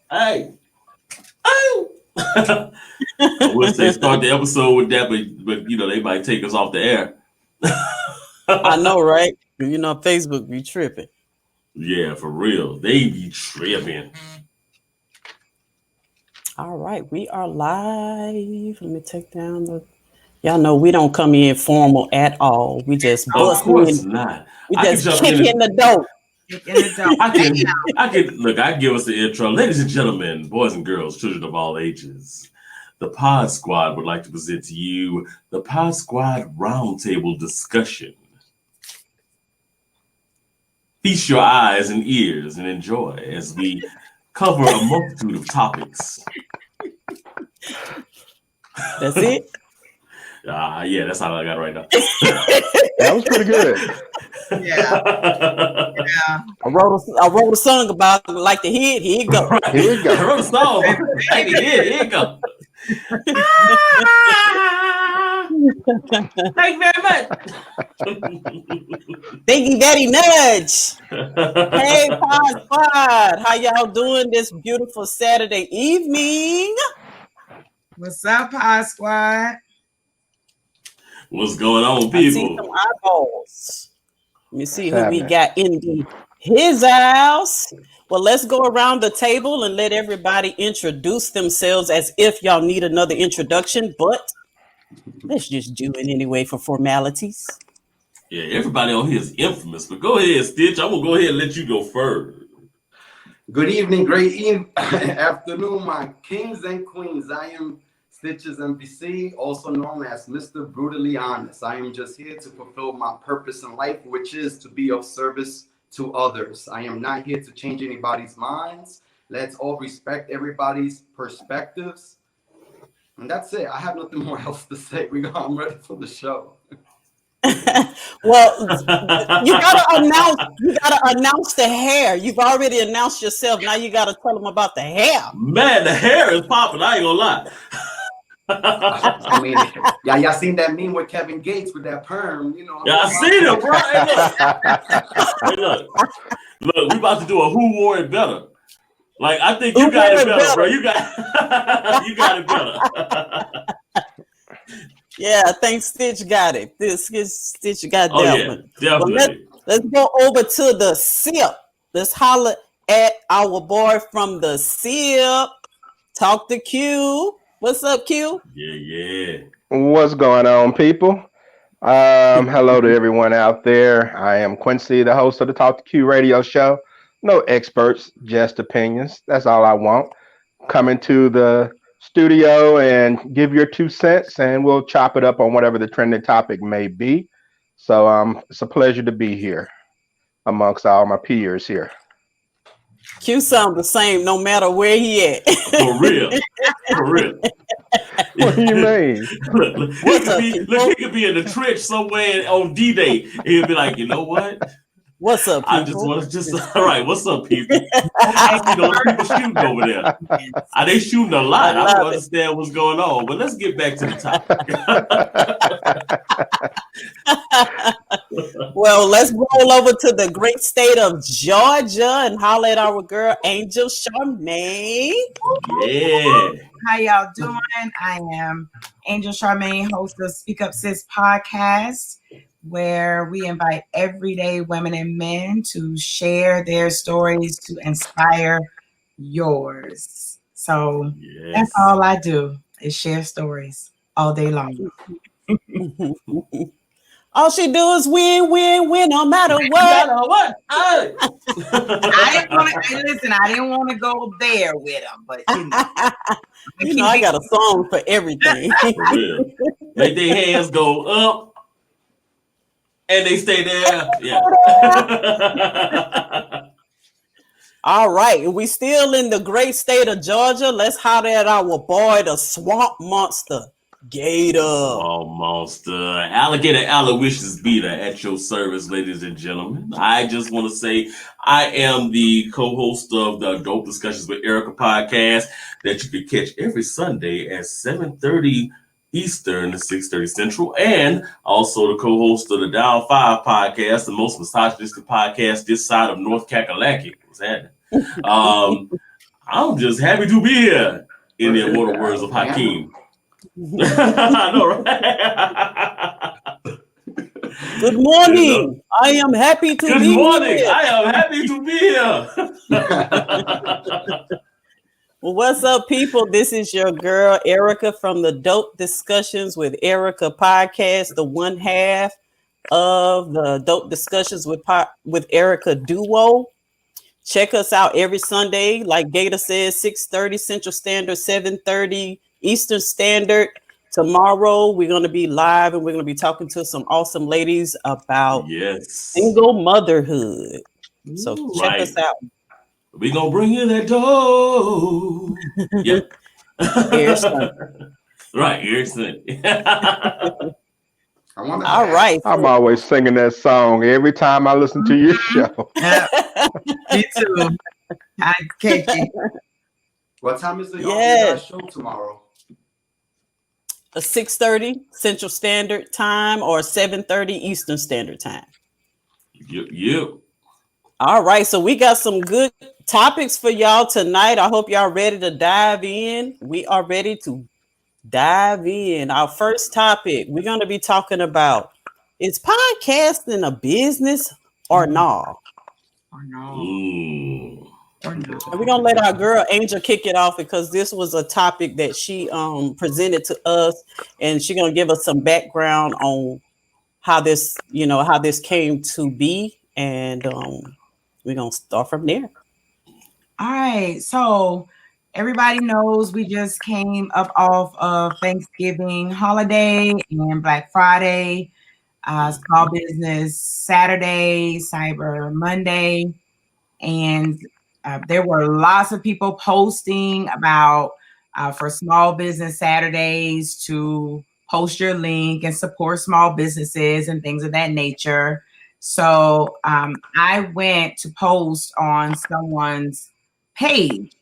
Hey, oh. I would say start the episode with that, but they might take us off the air. I know, right? Facebook be tripping. Yeah, for real. They be tripping. All right, we are live. Let me take down the. Y'all know we don't come in formal at all. We just Of bust course in. not. We I can just jump kick in in and the door. I can look, I give us the intro. Ladies and gentlemen, boys and girls, children of all ages. The Pod Squad would like to present to you the Pod Squad Roundtable Discussion. Feast your eyes and ears and enjoy as we cover a multitude of topics. That's it. Yeah, that's all I got right now. That was pretty good. Yeah. I wrote a song about it, like the hit. Here you go. Right. Here we go. I wrote a song. Here you go. Thank you very much. Thank you very much. Hey, Pod Squad. How y'all doing this beautiful Saturday evening? What's up, Pod Squad? What's going on, I see people? some eyeballs. Let me see What's who we happening? got in his house. Well, let's go around the table and let everybody introduce themselves as if y'all need another introduction, but let's just do it anyway for formalities. Yeah, everybody on here is infamous, but go ahead, Stitch. I'm gonna go ahead and let you go first. Good evening, great afternoon, my kings and queens. I am Stitches MPC, also known as Mr. Brutally Honest. I am just here to fulfill my purpose in life, which is to be of service to others. I am not here to change anybody's minds. Let's all respect everybody's perspectives. And that's it. I have nothing more else to say. I'm ready for the show. Well, you gotta announce the hair. You've already announced yourself. Now you gotta tell them about the hair. Man, the hair is popping. I ain't gonna lie. I mean, y'all seen that meme with Kevin Gates with that perm, Yeah, I seen it, bro. Hey, look, we about to do a who wore it better. Like, I think you got it better, bro. You got it better. Yeah, I think Stitch got it. Stitch got that one. Definitely. Well, let's go over to the SIP. Let's holler at our boy from the SIP. Talk to Q. What's up, Q? Yeah. What's going on, people? Hello to everyone out there. I am Quincy, the host of the Talk to Q radio show. No experts, just opinions. That's all I want. Come into the studio and give your 2 cents, and we'll chop it up on whatever the trending topic may be. So it's a pleasure to be here amongst all my peers here. Q sound the same no matter where he at. For real. What do you mean? Look, he could be in the trench somewhere on D-Day. He'll be like, you know what? What's up, people? I just want to all right, what's up, people? I see those people shooting over there. Are they shooting a lot? I don't understand what's going on. But let's get back to the topic. Well, let's roll over to the great state of Georgia and holler at our girl, Angel Charmaine. Yeah. How y'all doing? I am Angel Charmaine, host of Speak Up Sis podcast, where we invite everyday women and men to share their stories to inspire yours. So That's all I do is share stories all day long. All she do is win, no matter what. I didn't want to go there with them, but I got a song for everything. For real. Make their hands go up and they stay there. Yeah. All right. And we still in the great state of Georgia. Let's holler at our boy, the swamp monster, Gator. Oh, monster. Alligator Aloysius Beta at your service, ladies and gentlemen. I just want to say I am the co-host of the Adult Discussions with Erica podcast that you can catch every Sunday at 7:30 Eastern to 6:30 Central, and also the co-host of the Down 5 podcast, the most misogynistic podcast this side of North Kakalaki. What's happening? I'm just happy to be here. In the immortal words of Hakeem. I know, right? Good morning. I am happy to Good be morning. here. I am happy to be here. Well, what's up, people? This is your girl, Erica, from the Dope Discussions with Erica podcast, the one half of the Dope Discussions with Erica duo. Check us out every Sunday, like Gator says, 6:30 Central Standard, 7:30 Eastern Standard. Tomorrow, we're going to be live and we're going to be talking to some awesome ladies about single motherhood. So check us out. We gonna bring you that dough. Yeah. Here's Sunday. Right, here's Sunday. All right. I'm always singing that song every time I listen to your show. Me too. I catch it. What time is the show tomorrow? 6:30 Central Standard Time or 7:30 Eastern Standard Time. Yep. All right, so we got some good topics for y'all tonight. I hope y'all ready to dive in. We are ready to dive in. Our first topic, we're going to be talking about, is podcasting a business or no? Or no. Or no. And we're going to let our girl Angel kick it off because this was a topic that she presented to us, and she's going to give us some background on how this came to be, and we're going to start from there. All right. So everybody knows we just came up off of Thanksgiving holiday and Black Friday, Small Business Saturday, Cyber Monday. And there were lots of people posting about for Small Business Saturdays to post your link and support small businesses and things of that nature. So I went to post on someone's page,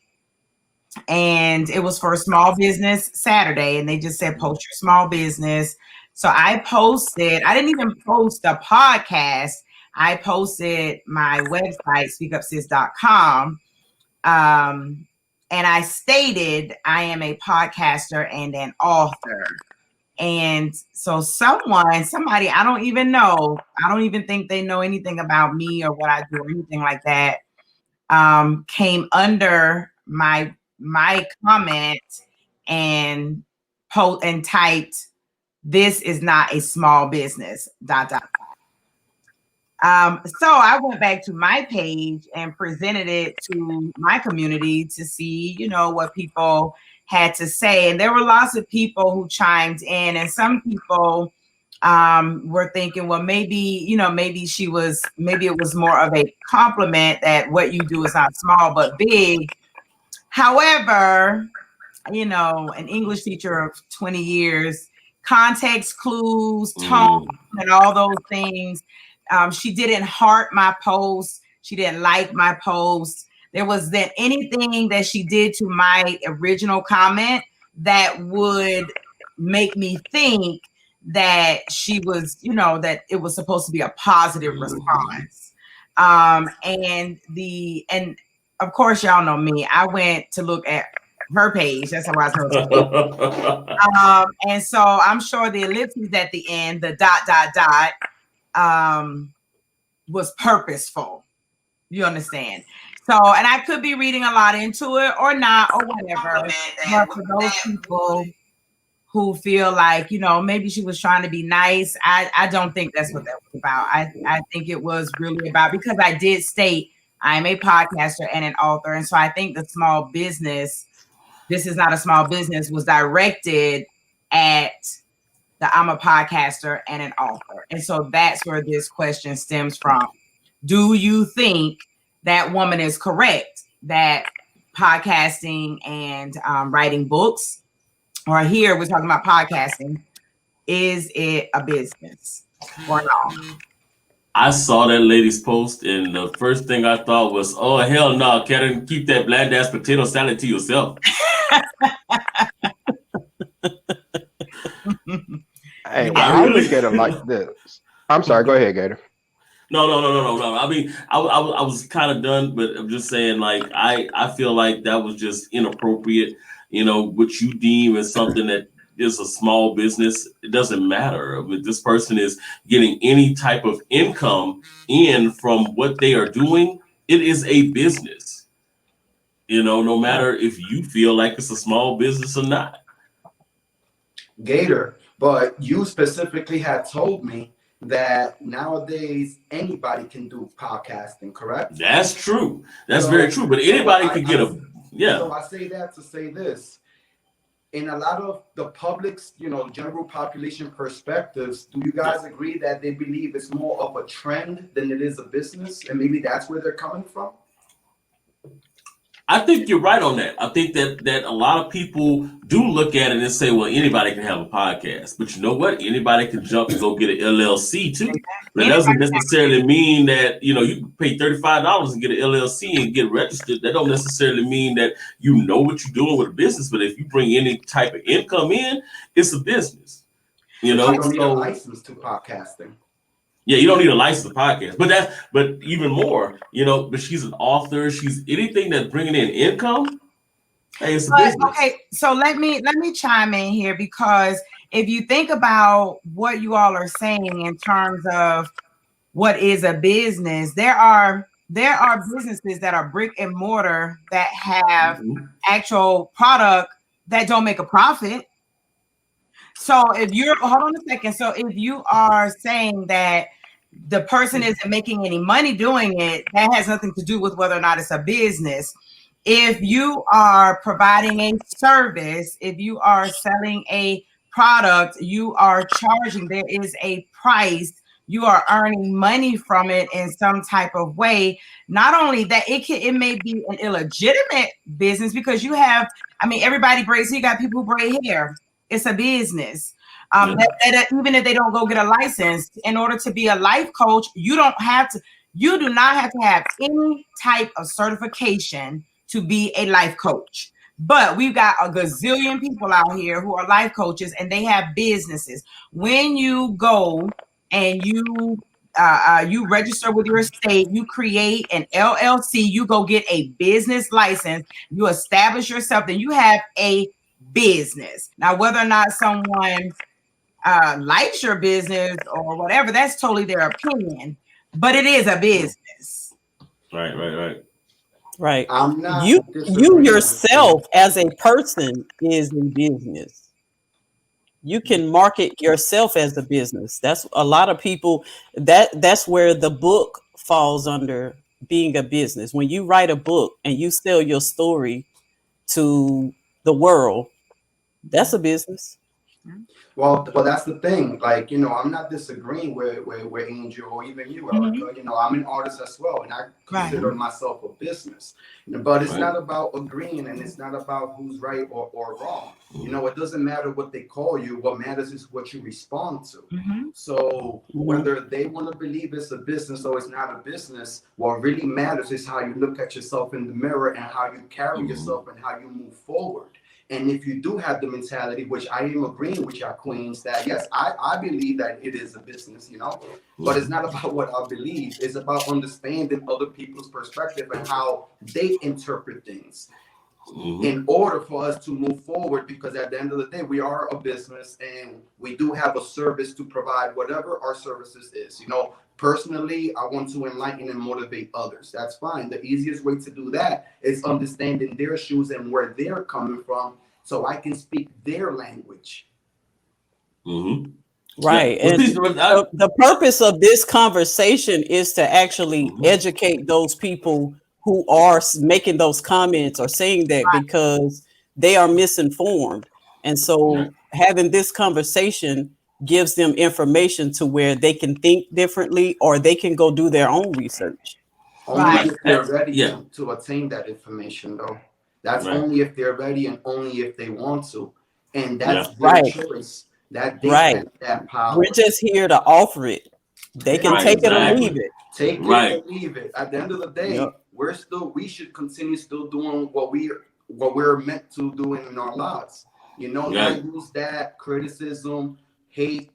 and it was for a Small Business Saturday, and they just said post your small business. So I posted, I didn't even post a podcast. I posted my website, speakupsis.com. And I stated I am a podcaster and an author. And so somebody, I don't even know, I don't even think they know anything about me or what I do or anything like that, came under my comment and typed, "This is not a small business, ... So I went back to my page and presented it to my community to see, what people had to say. And there were lots of people who chimed in, and some people were thinking, well, maybe it was more of a compliment that what you do is not small, but big. However, an English teacher of 20 years, context clues, tone, and all those things. She didn't heart my post. She didn't like my post. There wasn't anything that she did to my original comment that would make me think that she was, that it was supposed to be a positive response. And of course, y'all know me. I went to look at her page. That's how I was. And so I'm sure the ellipses at the end, the ... was purposeful. You understand? So, and I could be reading a lot into it or not or whatever. But for those people who feel like, maybe she was trying to be nice, I don't think that's what that was about. I think it was really about, because I did state I'm a podcaster and an author. And so I think the small business, this is not a small business, was directed at I'm a podcaster and an author. And so that's where this question stems from. Do you think that woman is correct that podcasting and writing books, or here we're talking about podcasting, is it a business or not? I saw that lady's post, and the first thing I thought was, oh, hell no, Karen, keep that bland ass potato salad to yourself. Hey, well, I look at it like this. I'm sorry, go ahead, Gator. No. I mean, I was kind of done, but I'm just saying, like, I feel like that was just inappropriate. What you deem as something that is a small business, it doesn't matter. I mean, this person is getting any type of income in from what they are doing. It is a business. No matter if you feel like it's a small business or not. Gator, but you specifically had told me that nowadays anybody can do podcasting, correct? That's true. That's very true. But anybody could get a yeah. So I say that to say this. In a lot of the public's, general population perspectives, do you guys agree that they believe it's more of a trend than it is a business? And maybe that's where they're coming from? I think you're right on that. I think that a lot of people do look at it and say, well, anybody can have a podcast. But you know what? Anybody can jump and go get an LLC too. That doesn't necessarily mean that, you can pay $35 and get an LLC and get registered. That don't necessarily mean that you know what you're doing with a business. But if you bring any type of income in, it's a business. You don't need a license to podcasting. Yeah, you don't need a license to podcast, but even more, but she's an author. She's anything that's bringing in income. Hey, it's a business. Okay, so let me chime in here, because if you think about what you all are saying in terms of what is a business, there are businesses that are brick and mortar that have actual product that don't make a profit. So if you're, hold on a second. So if you are saying that the person isn't making any money doing it, that has nothing to do with whether or not it's a business. If you are providing a service, if you are selling a product, you are charging, there is a price, you are earning money from it in some type of way. Not only that, it may be an illegitimate business, because you have, everybody braids, you got people who braid hair. It's a business. That even if they don't go get a license, in order to be a life coach, you do not have to have any type of certification to be a life coach. But we've got a gazillion people out here who are life coaches, and they have businesses. When you go and you register with your state, you create an LLC, you go get a business license, you establish yourself, then you have a business. Now, whether or not someone likes your business or whatever, that's totally their opinion, but it is a business. Right. I'm not. You yourself as a person is in business. You can market yourself as a business. That's a lot of people. That's where the book falls under being a business. When you write a book and you sell your story to the world, that's a business. Well, that's the thing. Like, I'm not disagreeing with Angel or even you, Erica. I'm an artist as well, and I consider myself a business. But it's not about agreeing, and it's not about who's right or wrong. It doesn't matter what they call you. What matters is what you respond to. So whether they want to believe it's a business or it's not a business, what really matters is how you look at yourself in the mirror and how you carry yourself and how you move forward. And if you do have the mentality, which I am agreeing with y'all queens, that yes, I believe that it is a business, but it's not about what I believe. It's about understanding other people's perspective and how they interpret things in order for us to move forward. Because at the end of the day, we are a business and we do have a service to provide, whatever our services is. Personally, I want to enlighten and motivate others. That's fine. The easiest way to do that is understanding their shoes and where they're coming from, so I can speak their language. Right. And the purpose of this conversation is to actually educate those people who are making those comments or saying that, because they are misinformed. And so having this conversation gives them information to where they can think differently, or they can go do their own research. Only if they're ready to attain that information, though. That's only if they're ready and only if they want to. And that's their choice. That they have that power. We're just here to offer it. They can take it or leave it. Take it or leave it. At the end of the day, we should continue still doing what we're meant to do in our lives. Not use that criticism, hate,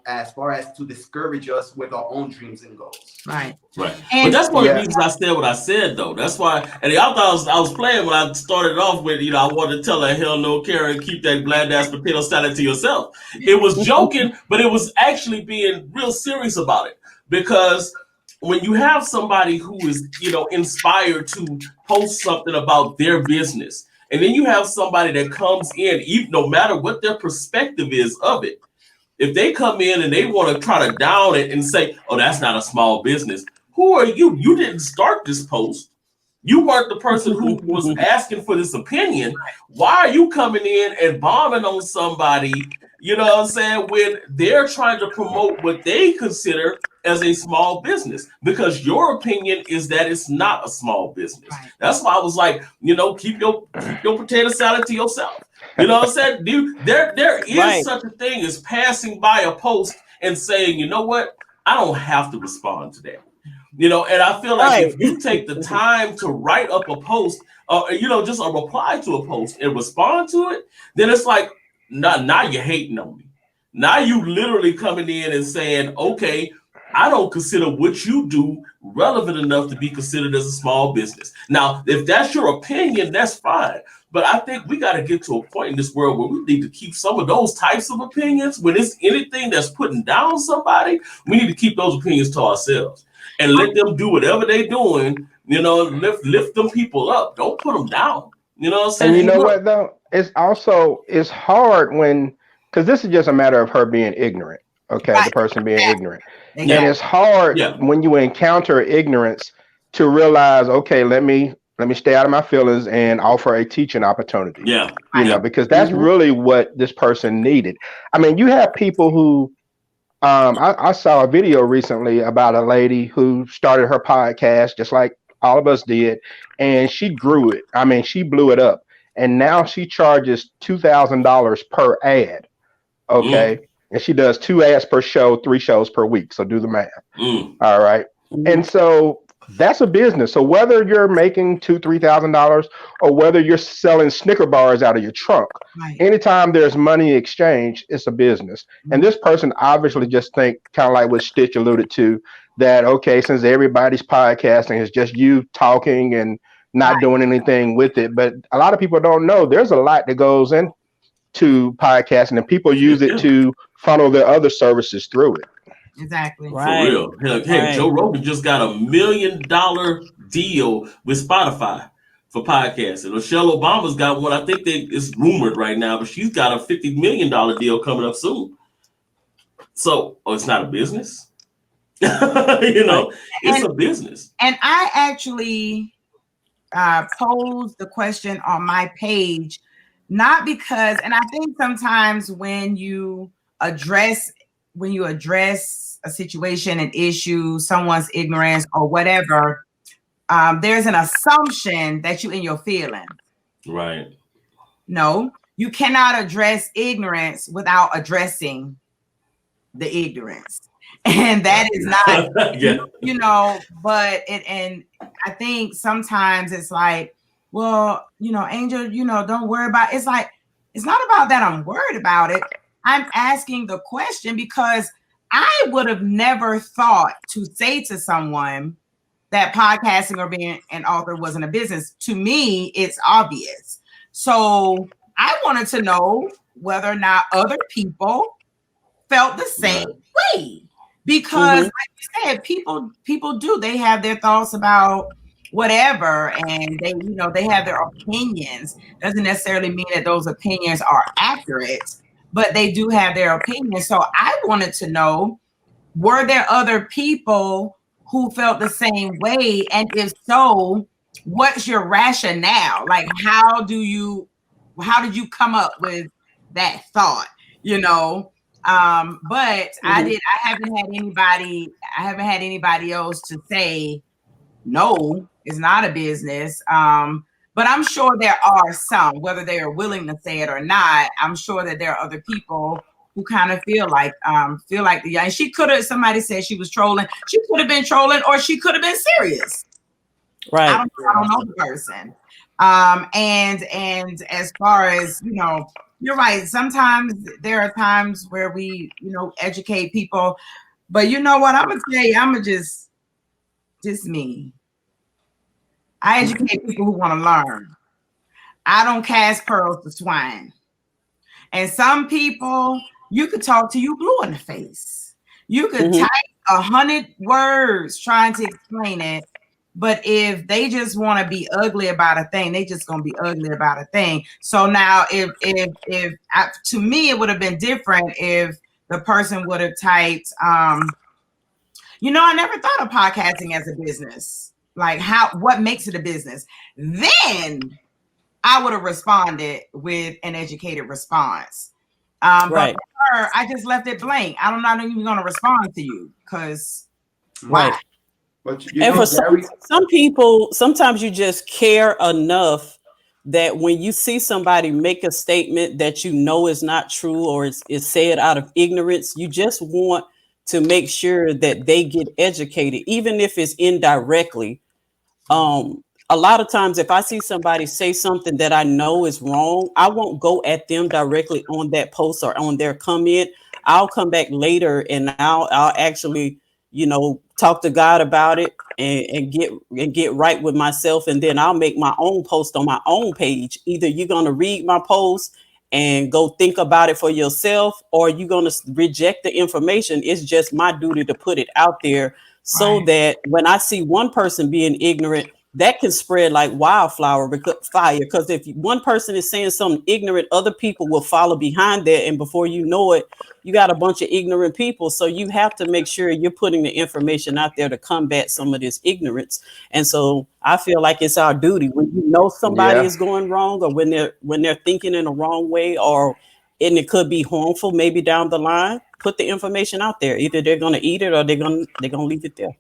as far as to discourage us with our own dreams and goals. Right. Right. And But that's one of the reasons I said what I said, though. That's why, and y'all thought I was playing when I started off with, I wanted to tell her, hell no, Karen, keep that bland ass potato salad to yourself. It was joking, but it was actually being real serious about it. Because when you have somebody who is, inspired to post something about their business, and then you have somebody that comes in, even no matter what their perspective is of it, if they come in and they want to try to down it and say, oh, that's not a small business, who are you? You didn't start this post. You weren't the person who was asking for this opinion. Why are you coming in and bombing on somebody, you know what I'm saying, when they're trying to promote what they consider as a small business? Because your opinion is that it's not a small business. Right. That's why I was like, keep your potato salad to yourself. You know what I'm saying? Dude, there is such a thing as passing by a post and saying, you know what? I don't have to respond to that. And I feel like if you take the time to write up a post, just a reply to a post and respond to it, then it's like, now you're hating on me. Now you literally coming in and saying, okay, I don't consider what you do relevant enough to be considered as a small business. Now, if that's your opinion, that's fine. But I think we got to get to a point in this world where we need to keep some of those types of opinions. When it's anything that's putting down somebody, we need to keep those opinions to ourselves and let them do whatever they're doing. Lift them people up. Don't put them down. You know what I'm saying? And you know what though? It's hard because this is just a matter of her being ignorant. Okay, Right. the person being ignorant. Exactly. And it's hard when you encounter ignorance to realize, okay, let me stay out of my feelings and offer a teaching opportunity. Yeah. Because that's really what this person needed. I mean, you have people who I saw a video recently about a lady who started her podcast just like all of us did, and she grew it. I mean, she blew it up. And now she charges $2,000 per ad. Okay. And she does 2 ads per show, 3 shows per week. So do the math. All right. And so that's a business. So whether you're making $2,000-$3,000 or whether you're selling Snicker bars out of your trunk, anytime there's money exchange, it's a business. And this person obviously just think kind of like what Stitch alluded to, that, okay, since everybody's podcasting, it's just you talking and not doing anything with it. But a lot of people don't know there's a lot that goes into podcasting, and people use it to funnel their other services through it. Exactly. For real. Hey, Joe Rogan just got $1 million deal with Spotify for podcasting. Michelle Obama's got one. I think it's rumored right now, but she's got a $50 million deal coming up soon. So, it's not a business. It's a business. And I actually posed the question on my page, not because, and I think sometimes when you address a situation, an issue, someone's ignorance or whatever, there's an assumption that you in your feelings. Right. No, you cannot address ignorance without addressing the ignorance. And that is not, but and I think sometimes it's like, well, Angel, don't worry about it. It's like, it's not about that I'm worried about it. I'm asking the question because I would have never thought to say to someone that podcasting or being an author wasn't a business. To me, it's obvious. So I wanted to know whether or not other people felt the same way. Because like you said, people do, they have their thoughts about whatever, and they have their opinions. Doesn't necessarily mean that those opinions are accurate, but they do have their opinions. So I wanted to know, were there other people who felt the same way? And if so, what's your rationale? Like, how did you come up with that thought? But I haven't had anybody else to say, no, it's not a business. But I'm sure there are some, whether they are willing to say it or not. I'm sure that there are other people who kind of feel like and she could have, somebody said she was trolling. She could have been trolling, or she could have been serious. Right. I don't know the person. And as far as, You're right. Sometimes there are times where we, educate people. But you know what? I'm gonna tell you, I'm gonna just me. I educate people who want to learn. I don't cast pearls to swine. And some people, you could talk to you blue in the face. You could type 100 words trying to explain it. But if they just want to be ugly about a thing, they just gonna be ugly about a thing. So now, if to me, it would have been different if the person would have typed, I never thought of podcasting as a business. Like, what makes it a business? Then I would have responded with an educated response. But for her, I just left it blank. I'm not even going to respond to you because why? But and for some people, sometimes you just care enough that when you see somebody make a statement that you know is not true or is said out of ignorance, you just want to make sure that they get educated, even if it's indirectly. A lot of times if I see somebody say something that I know is wrong, I won't go at them directly on that post or on their comment. I'll come back later and I'll actually, talk to God about it and get right with myself. And then I'll make my own post on my own page. Either you're going to read my post and go think about it for yourself, or you're going to reject the information. It's just my duty to put it out there so that when I see one person being ignorant, that can spread like wildfire. Because if one person is saying something ignorant, other people will follow behind that. And before you know it, you got a bunch of ignorant people. So you have to make sure you're putting the information out there to combat some of this ignorance. And so I feel like it's our duty when you know somebody is going wrong, or when they're thinking in a wrong way, and it could be harmful maybe down the line, put the information out there. Either they're going to eat it or they're going to leave it there.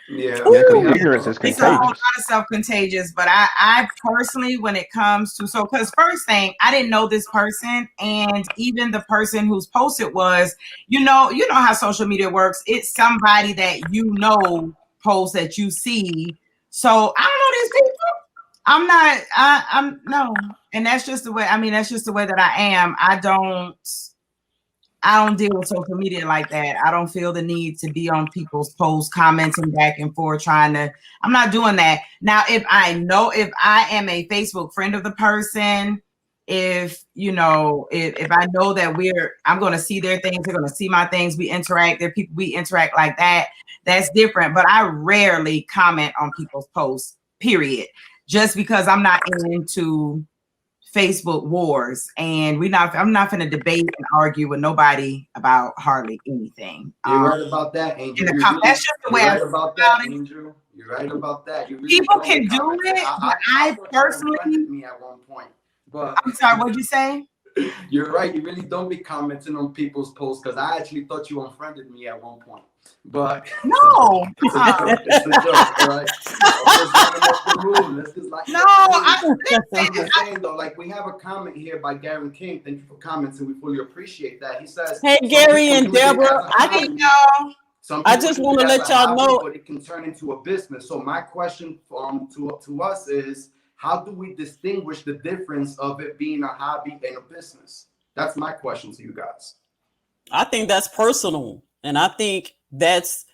Yeah, ignorance is contagious. It's a whole lot of self-contagious, but I personally, when it comes to, because first thing, I didn't know this person, and even the person who's posted was, you know how social media works. It's somebody that posts that you see. So I don't know these people. I'm no, and that's just the way. That's just the way that I am. I don't deal with social media like that. I don't feel the need to be on people's posts, commenting back and forth, I'm not doing that. Now, if I am a Facebook friend of the person, if I know that I'm going to see their things, they're going to see my things, we interact like that, that's different. But I rarely comment on people's posts, period. Just because I'm not into Facebook wars, and I'm not going to debate and argue with nobody about hardly anything. You're right about that, Angel. That's just the way I feel about it. Angel. You're right about that. People can do it, but I personally, me at one point. But I'm sorry, what'd you say? You're right. You really don't be commenting on people's posts, because I actually thought you unfriended me at one point. But no, it's a joke, all right? I'm just saying though, like, we have a comment here by Gary King. Thank you for commenting. We fully appreciate that. He says, "Hey Gary and Deborah, I didn't know. I just want to let y'all know, but it can turn into a business. So my question to us is, how do we distinguish the difference of it being a hobby and a business? That's my question to you guys. I think that's personal, and I think that's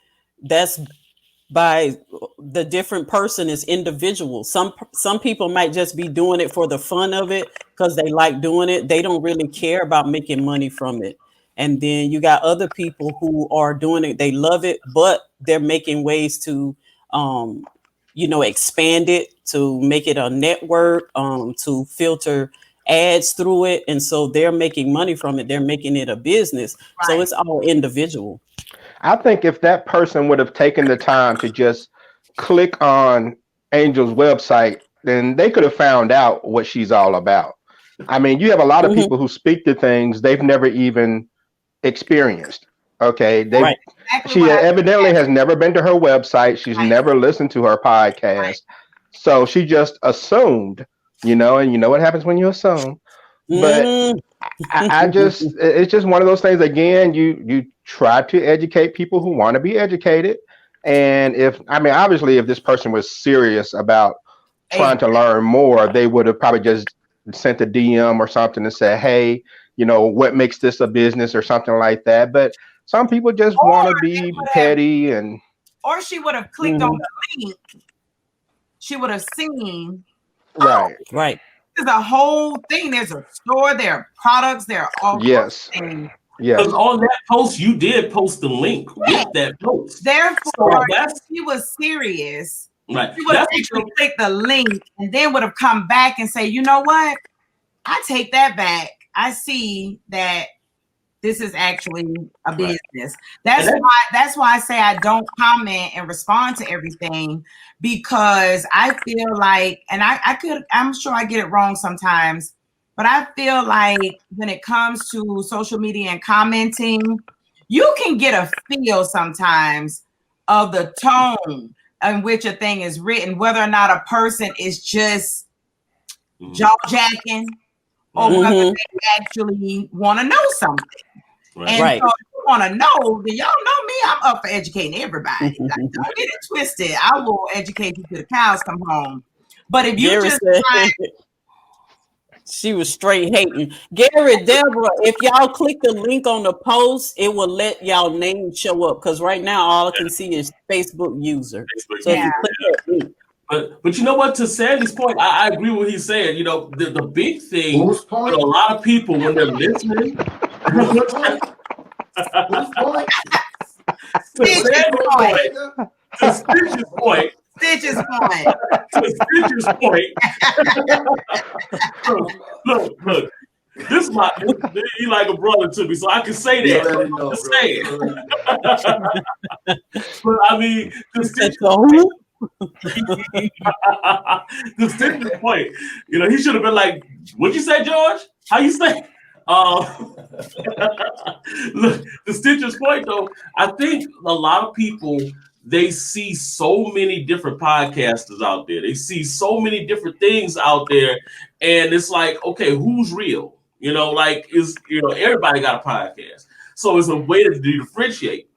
by the different person is individual. Some people might just be doing it for the fun of it because they like doing it. They don't really care about making money from it. And then you got other people who are doing it. They love it, but they're making ways to, expand it, to make it a network, to filter ads through it. And so they're making money from it. They're making it a business. Right. So it's all individual. I think if that person would have taken the time to just click on Angel's website, then they could have found out what she's all about. You have a lot of people who speak to things they've never even experienced. Okay. Right. She evidently has never been to her website. She's never listened to her podcast. Right. So she just assumed, and you know what happens when you assume. But it's just one of those things. Again, you try to educate people who want to be educated. And obviously, if this person was serious about trying to learn more, they would have probably just sent a DM or something and said, hey, what makes this a business or something like that. But some people just want to be petty and. Or she would have clicked on the link. She would have seen. Right. Right. There's a whole thing. There's a store. There are products. There are all yes. things. Yes. Because on that post, you did post the link with that post. Therefore, if she was serious, right. she would have actually clicked the link and then would have come back and say, you know what? I take that back. I see that this is actually a business. That's why I say I don't comment and respond to everything, because I feel like, and I'm sure I get it wrong sometimes, but I feel like when it comes to social media and commenting, you can get a feel sometimes of the tone in which a thing is written, whether or not a person is just jaw jacking or whether they actually want to know something. And so if you want to know, then y'all know me, I'm up for educating everybody. Like, don't get it twisted. I will educate you till the cows come home. But if you she was straight hating. Gary, Deborah, if y'all click the link on the post, it will let y'all name show up. Because right now, all I can see is Facebook user. So if you click that link. But you know what? To Sandy's point, I agree with what he's saying. The big thing for a lot of people when they're listening. Stitch's point. Look. This he like a brother to me, so I can say that. But I mean, the Stitch's point, he should have been like, "What'd you say, George? How you say?" Look, the Stitch's point though, I think a lot of people, they see so many different podcasters out there. They see so many different things out there, and it's like, okay, who's real? Everybody got a podcast, so it's a way to differentiate.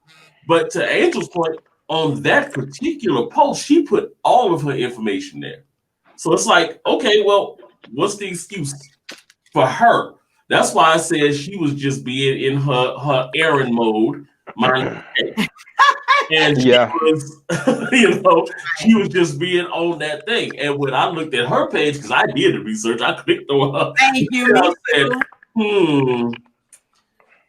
But to Angel's point, on that particular post, she put all of her information there, so it's like, okay, well, what's the excuse for her? That's why I said she was just being in her errand mode, and she was, she was just being on that thing. And when I looked at her page, because I did the research, I clicked on her. Thank you. I said,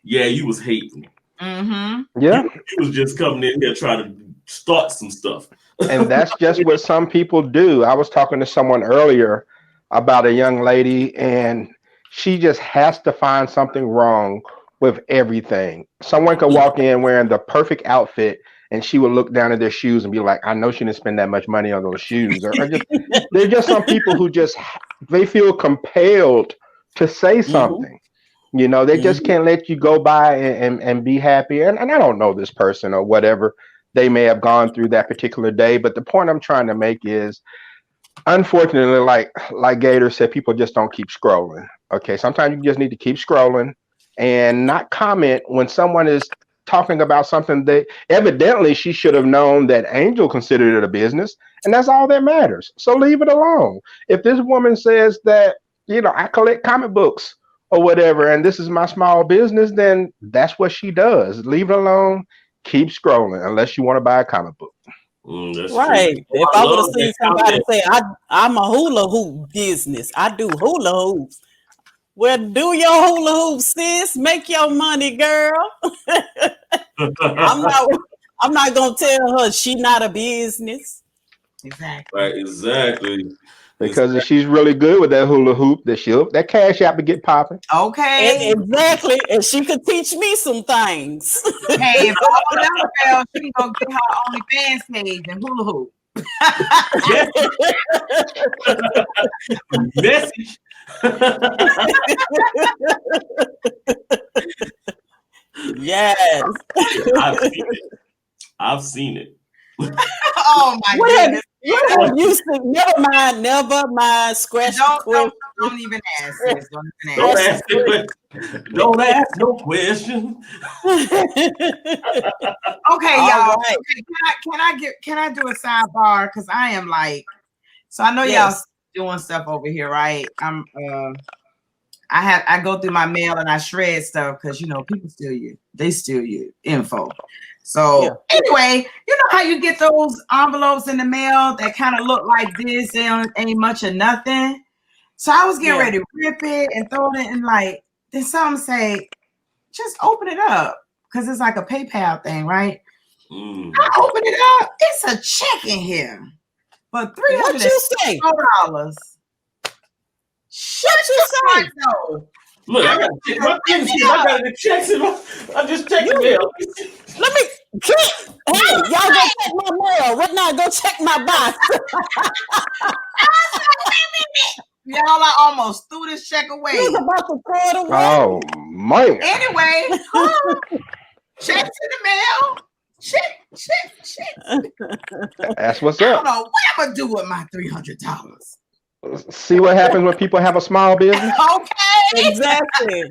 yeah, you was hating. Mm-hmm. Yeah, you was just coming in here trying to start some stuff. And that's just what some people do. I was talking to someone earlier about a young lady, and she just has to find something wrong with everything. Someone could walk in wearing the perfect outfit, and she would look down at their shoes and be like, I know she didn't spend that much money on those shoes. Or they're just some people who they feel compelled to say something. They just can't let you go by and be happy. And I don't know this person or whatever they may have gone through that particular day. But the point I'm trying to make is, unfortunately, like Gator said, people just don't keep scrolling. Okay, sometimes you just need to keep scrolling and not comment when someone is talking about something that evidently she should have known that Angel considered it a business, and that's all that matters. So leave it alone. If this woman says that, I collect comic books or whatever, and this is my small business, then that's what she does. Leave it alone. Keep scrolling unless you want to buy a comic book. Right. True. If I would have seen somebody say, I'm a hula hoop business, I do hula hoops. Well, do your hula hoop, sis. Make your money, girl. I'm not gonna tell her she not a business. Exactly. Right, exactly. Because if she's really good with that hula hoop, that cash out to get popping. Okay. Exactly. And she could teach me some things. Hey, if all else fails, she can go get her OnlyFans page and hula hoop. Message. Yes. I've seen it. Oh my goodness. Never mind. Scratch don't even ask. Sis. Don't ask no question. Okay, y'all. Right. Can I do a sidebar? Because I am like, so I know y'all doing stuff over here, right? I go through my mail and I shred stuff because people steal they steal your info. So anyway, you know how you get those envelopes in the mail that kind of look like this and ain't much of nothing. So I was getting ready to rip it and throw it in, like, then something say, just open it up because it's like a PayPal thing, right? I open it up, it's a check in here for $364. What you say? Shut you say? Look, I got the checks in my. I just checked the mail. Let me. Hey, y'all go check my mail. What now? Go check my box. Y'all, I almost threw this check away. He was about to throw it away. Oh man. Anyway, checks in the mail. Check. That's what's I up. don't know what I'm gonna do with my $300. See what happens when people have a small business? Okay. Exactly.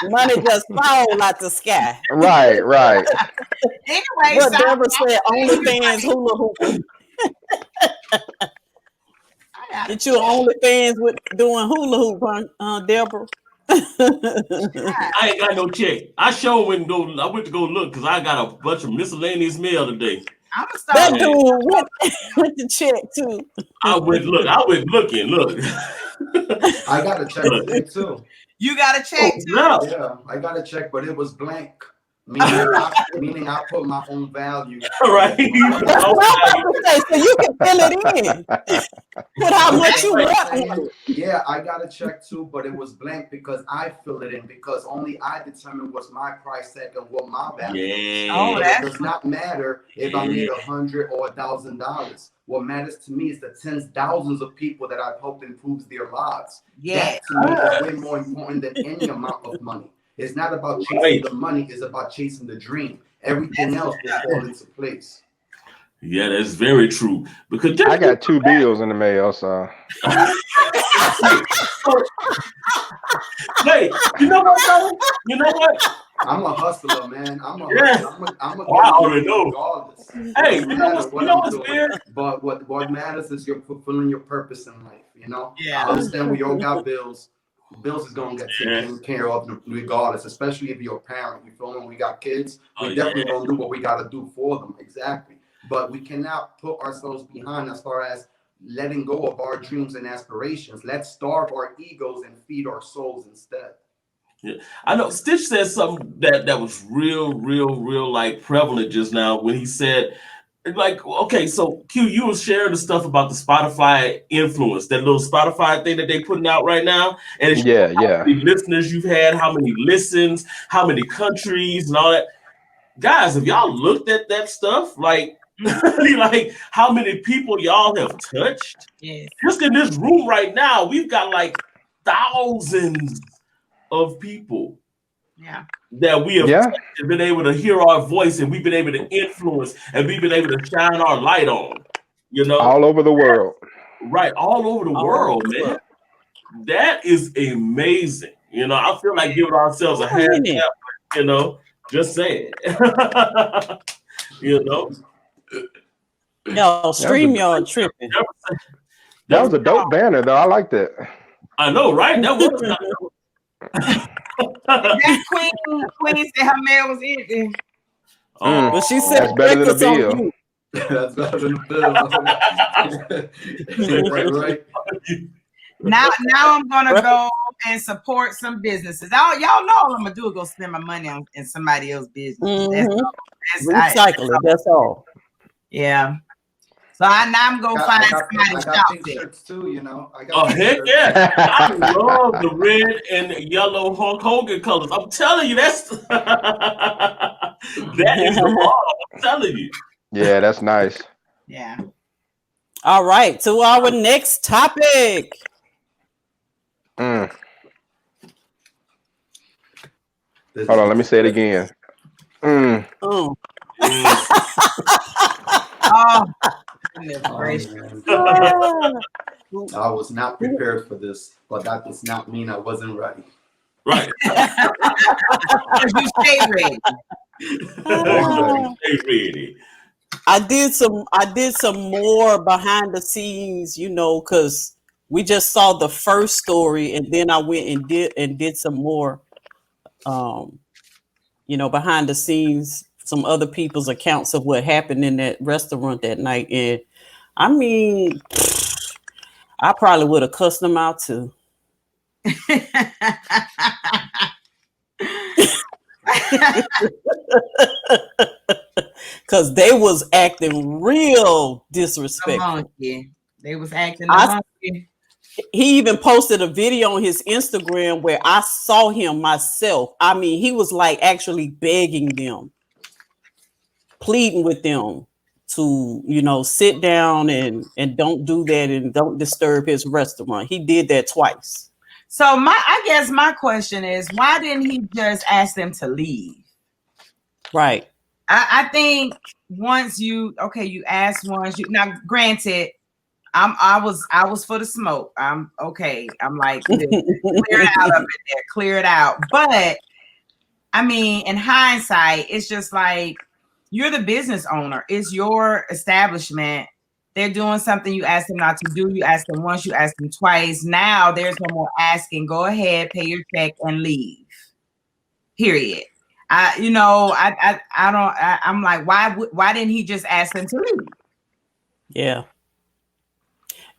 Money just fall out the sky. Right. Anyway, What Deborah said, OnlyFans hula hooping. Get you OnlyFans with doing hula hoop, Deborah? I ain't got no check. I sure went to go look because I got a bunch of miscellaneous mail today. I'm gonna start. That dude with the check too. I went looking. Look. I got a check today too. You got a check too? Yeah, I got a check, but it was blank. Meaning I put my own value. Right. That's what I'm about to say. So you can fill it in. Put how much you want. Yeah, I got a check too, but it was blank because I fill it in because only I determine what's my price tag and what my value is. Yeah. It does not matter if I made $100 or $1,000. What matters to me is the tens thousands of people that I've helped improve their lives. Yeah. That to me is way more important than any amount of money. It's not about chasing the money, it's about chasing the dream. Everything else will fall into place. Yeah, that's very true. Because I got 2 bills in the mail, so. Hey, you know what, though? You know what? I'm a hustler, man. I'm a I already know. Regardless. Hey, you know what's weird? But what matters is you're fulfilling your purpose in life, Yeah. I understand we all got bills. Bills is gonna get taken care of regardless, especially if you're a parent. You feel me? We got kids, we definitely gonna do what we gotta do for them. Exactly. But we cannot put ourselves behind as far as letting go of our dreams and aspirations. Let's starve our egos and feed our souls instead. Yeah, I know Stitch said something that was real like prevalent just now when he said, like, okay, so Q, you were sharing the stuff about the Spotify influence, that little Spotify thing that they putting out right now, and it's how many listeners you've had, how many listens, how many countries, and all that. Guys, have y'all looked at that stuff? Like, like how many people y'all have touched? Yes. Just in this room right now, we've got like thousands of people that we have been able to hear our voice, and we've been able to influence, and we've been able to shine our light on, all over the world. Right, all over the world, man. That is amazing. I feel like giving ourselves a hand clap, just saying. Yo, StreamYard tripping. That was a dope banner, though. I like that. I know, right? That was that queen said her mail was empty. But she said that's better than a bill. That's better than a bill. right. Now I'm gonna go and support some businesses. Y'all know all I'm gonna do is go spend my money on in somebody else's business. Recycle it. That's all. Yeah. So I'm gonna find somebody shop there too. Heck yeah! I love the red and yellow Hulk Hogan colors. I'm telling you, that is the model. I'm telling you. Yeah, that's nice. Yeah. All right, to our next topic. Hold on, let me say it again. Oh, I was not prepared for this, but that does not mean I wasn't ready. Right. You stay ready. Stay ready. I did some more behind the scenes, because We just saw the first story, and then I went and did some more, behind the scenes, some other people's accounts of what happened in that restaurant that night. And I mean, I probably would have cussed them out too. Because they was acting real disrespectful. They was acting monkey. He even posted a video on his Instagram where I saw him myself. I mean, he was like actually begging them, pleading with them to, sit down and don't do that and don't disturb his restaurant. He did that twice. So I guess my question is, why didn't he just ask them to leave? Right. I think once you ask once, now granted, I was for the smoke. I'm okay. I'm like, clear it out up in there, clear it out. But I mean, in hindsight, it's just like, you're the business owner. It's your establishment. They're doing something you asked them not to do. You asked them once, you asked them twice. Now there's no more asking. Go ahead, pay your check and leave. Period. I'm like, why didn't he just ask them to leave? Yeah.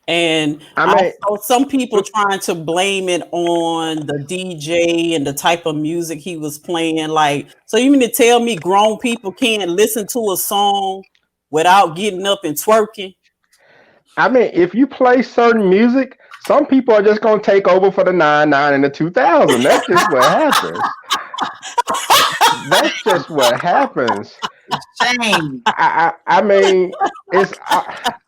And also some people trying to blame it on the DJ and the type of music he was playing. Like, so you mean to tell me grown people can't listen to a song without getting up and twerking? I mean, if you play certain music, some people are just going to take over for the 99 and the 2000. That's just what happens. That's just what happens. Shame. I mean,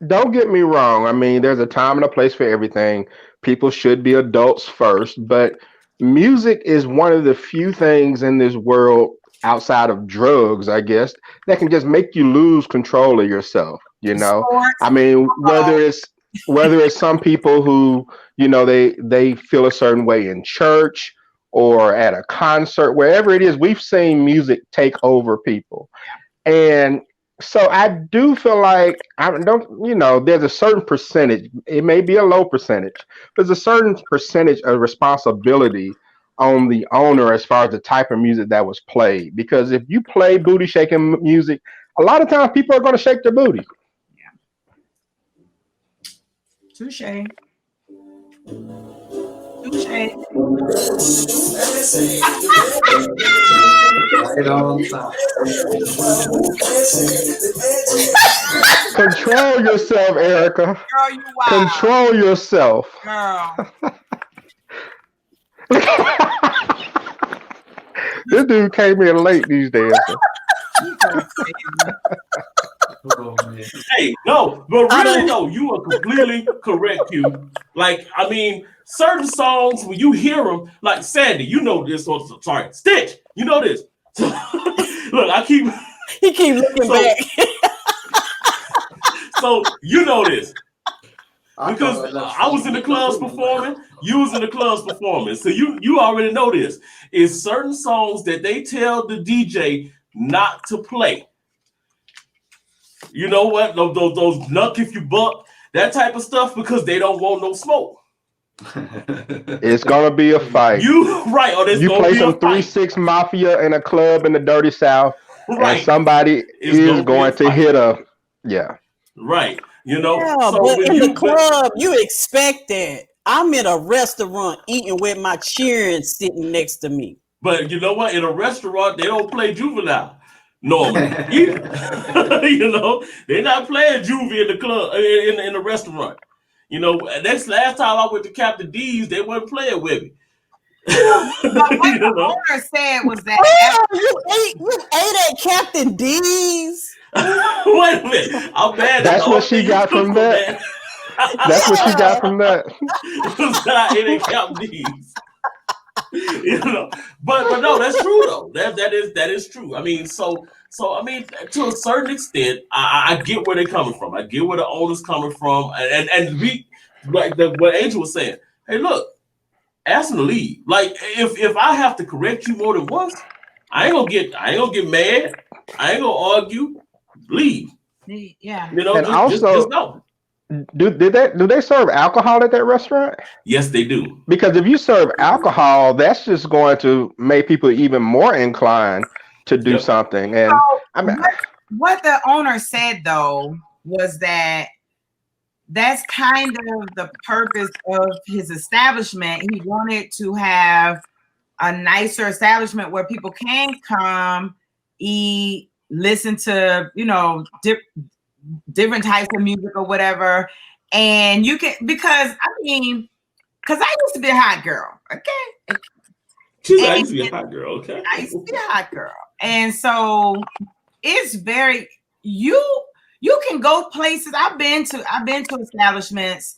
don't get me wrong. I mean, there's a time and a place for everything. People should be adults first, but music is one of the few things in this world outside of drugs, I guess, that can just make you lose control of yourself. Sports. I mean, whether it's some people who, they feel a certain way in church or at a concert, wherever it is, we've seen music take over people. And so I do feel like there's a certain percentage, it may be a low percentage, but there's a certain percentage of responsibility on the owner as far as the type of music that was played. Because if you play booty shaking music, a lot of times people are going to shake their booty. Touche. Right on time. Control yourself, Erica. Girl, you wild. Control yourself. Girl. This dude came in late these days. Oh, man. Hey, no, but really, no, you are completely correct, Q. Like, I mean, certain songs, when you hear them, like Sandy, you know this, sorry, Stitch, you know this. Look, he keep looking back. So, you know this. Because I was in the clubs performing, you was in the clubs performing. So you already know this. It's certain songs that they tell the DJ not to play. You know what? Those nuck if you buck, that type of stuff, because they don't want no smoke. It's gonna be a fight. You right? Or you play some 3-6 Mafia in a club in the Dirty South, right? And somebody is going to hit a right. Yeah, but in the club, you expect that. I'm in a restaurant eating with my children sitting next to me. But you know what? In a restaurant, they don't play juvenile. Normally, they're not playing juvie in the club in the restaurant. That's last time I went to Captain D's, they wasn't playing with me. But what the owner said was that you ate at Captain D's. Wait a minute, I'm mad. That's what she got from that. That's what she got from that. I ate at Captain D's. But no, that's true though. That is true. I mean, so I mean, to a certain extent, I get where they're coming from. I get where the owner's coming from, and we like what Angel was saying. Hey, look, ask them to leave. Like if I have to correct you more than once, I ain't gonna get mad. I ain't gonna argue. Leave. Yeah. And also, just go. do they serve alcohol at that restaurant? Yes, they do. Because if you serve alcohol, that's just going to make people even more inclined to do Yep. something. And I mean, what the owner said though was that that's kind of the purpose of his establishment. He wanted to have a nicer establishment where people can come, eat, listen to, different types of music or whatever. And you can, because I used to be a hot girl, okay? I used to be a hot girl, okay? I used to be a hot girl. And so it's very, you can go places. I've been to establishments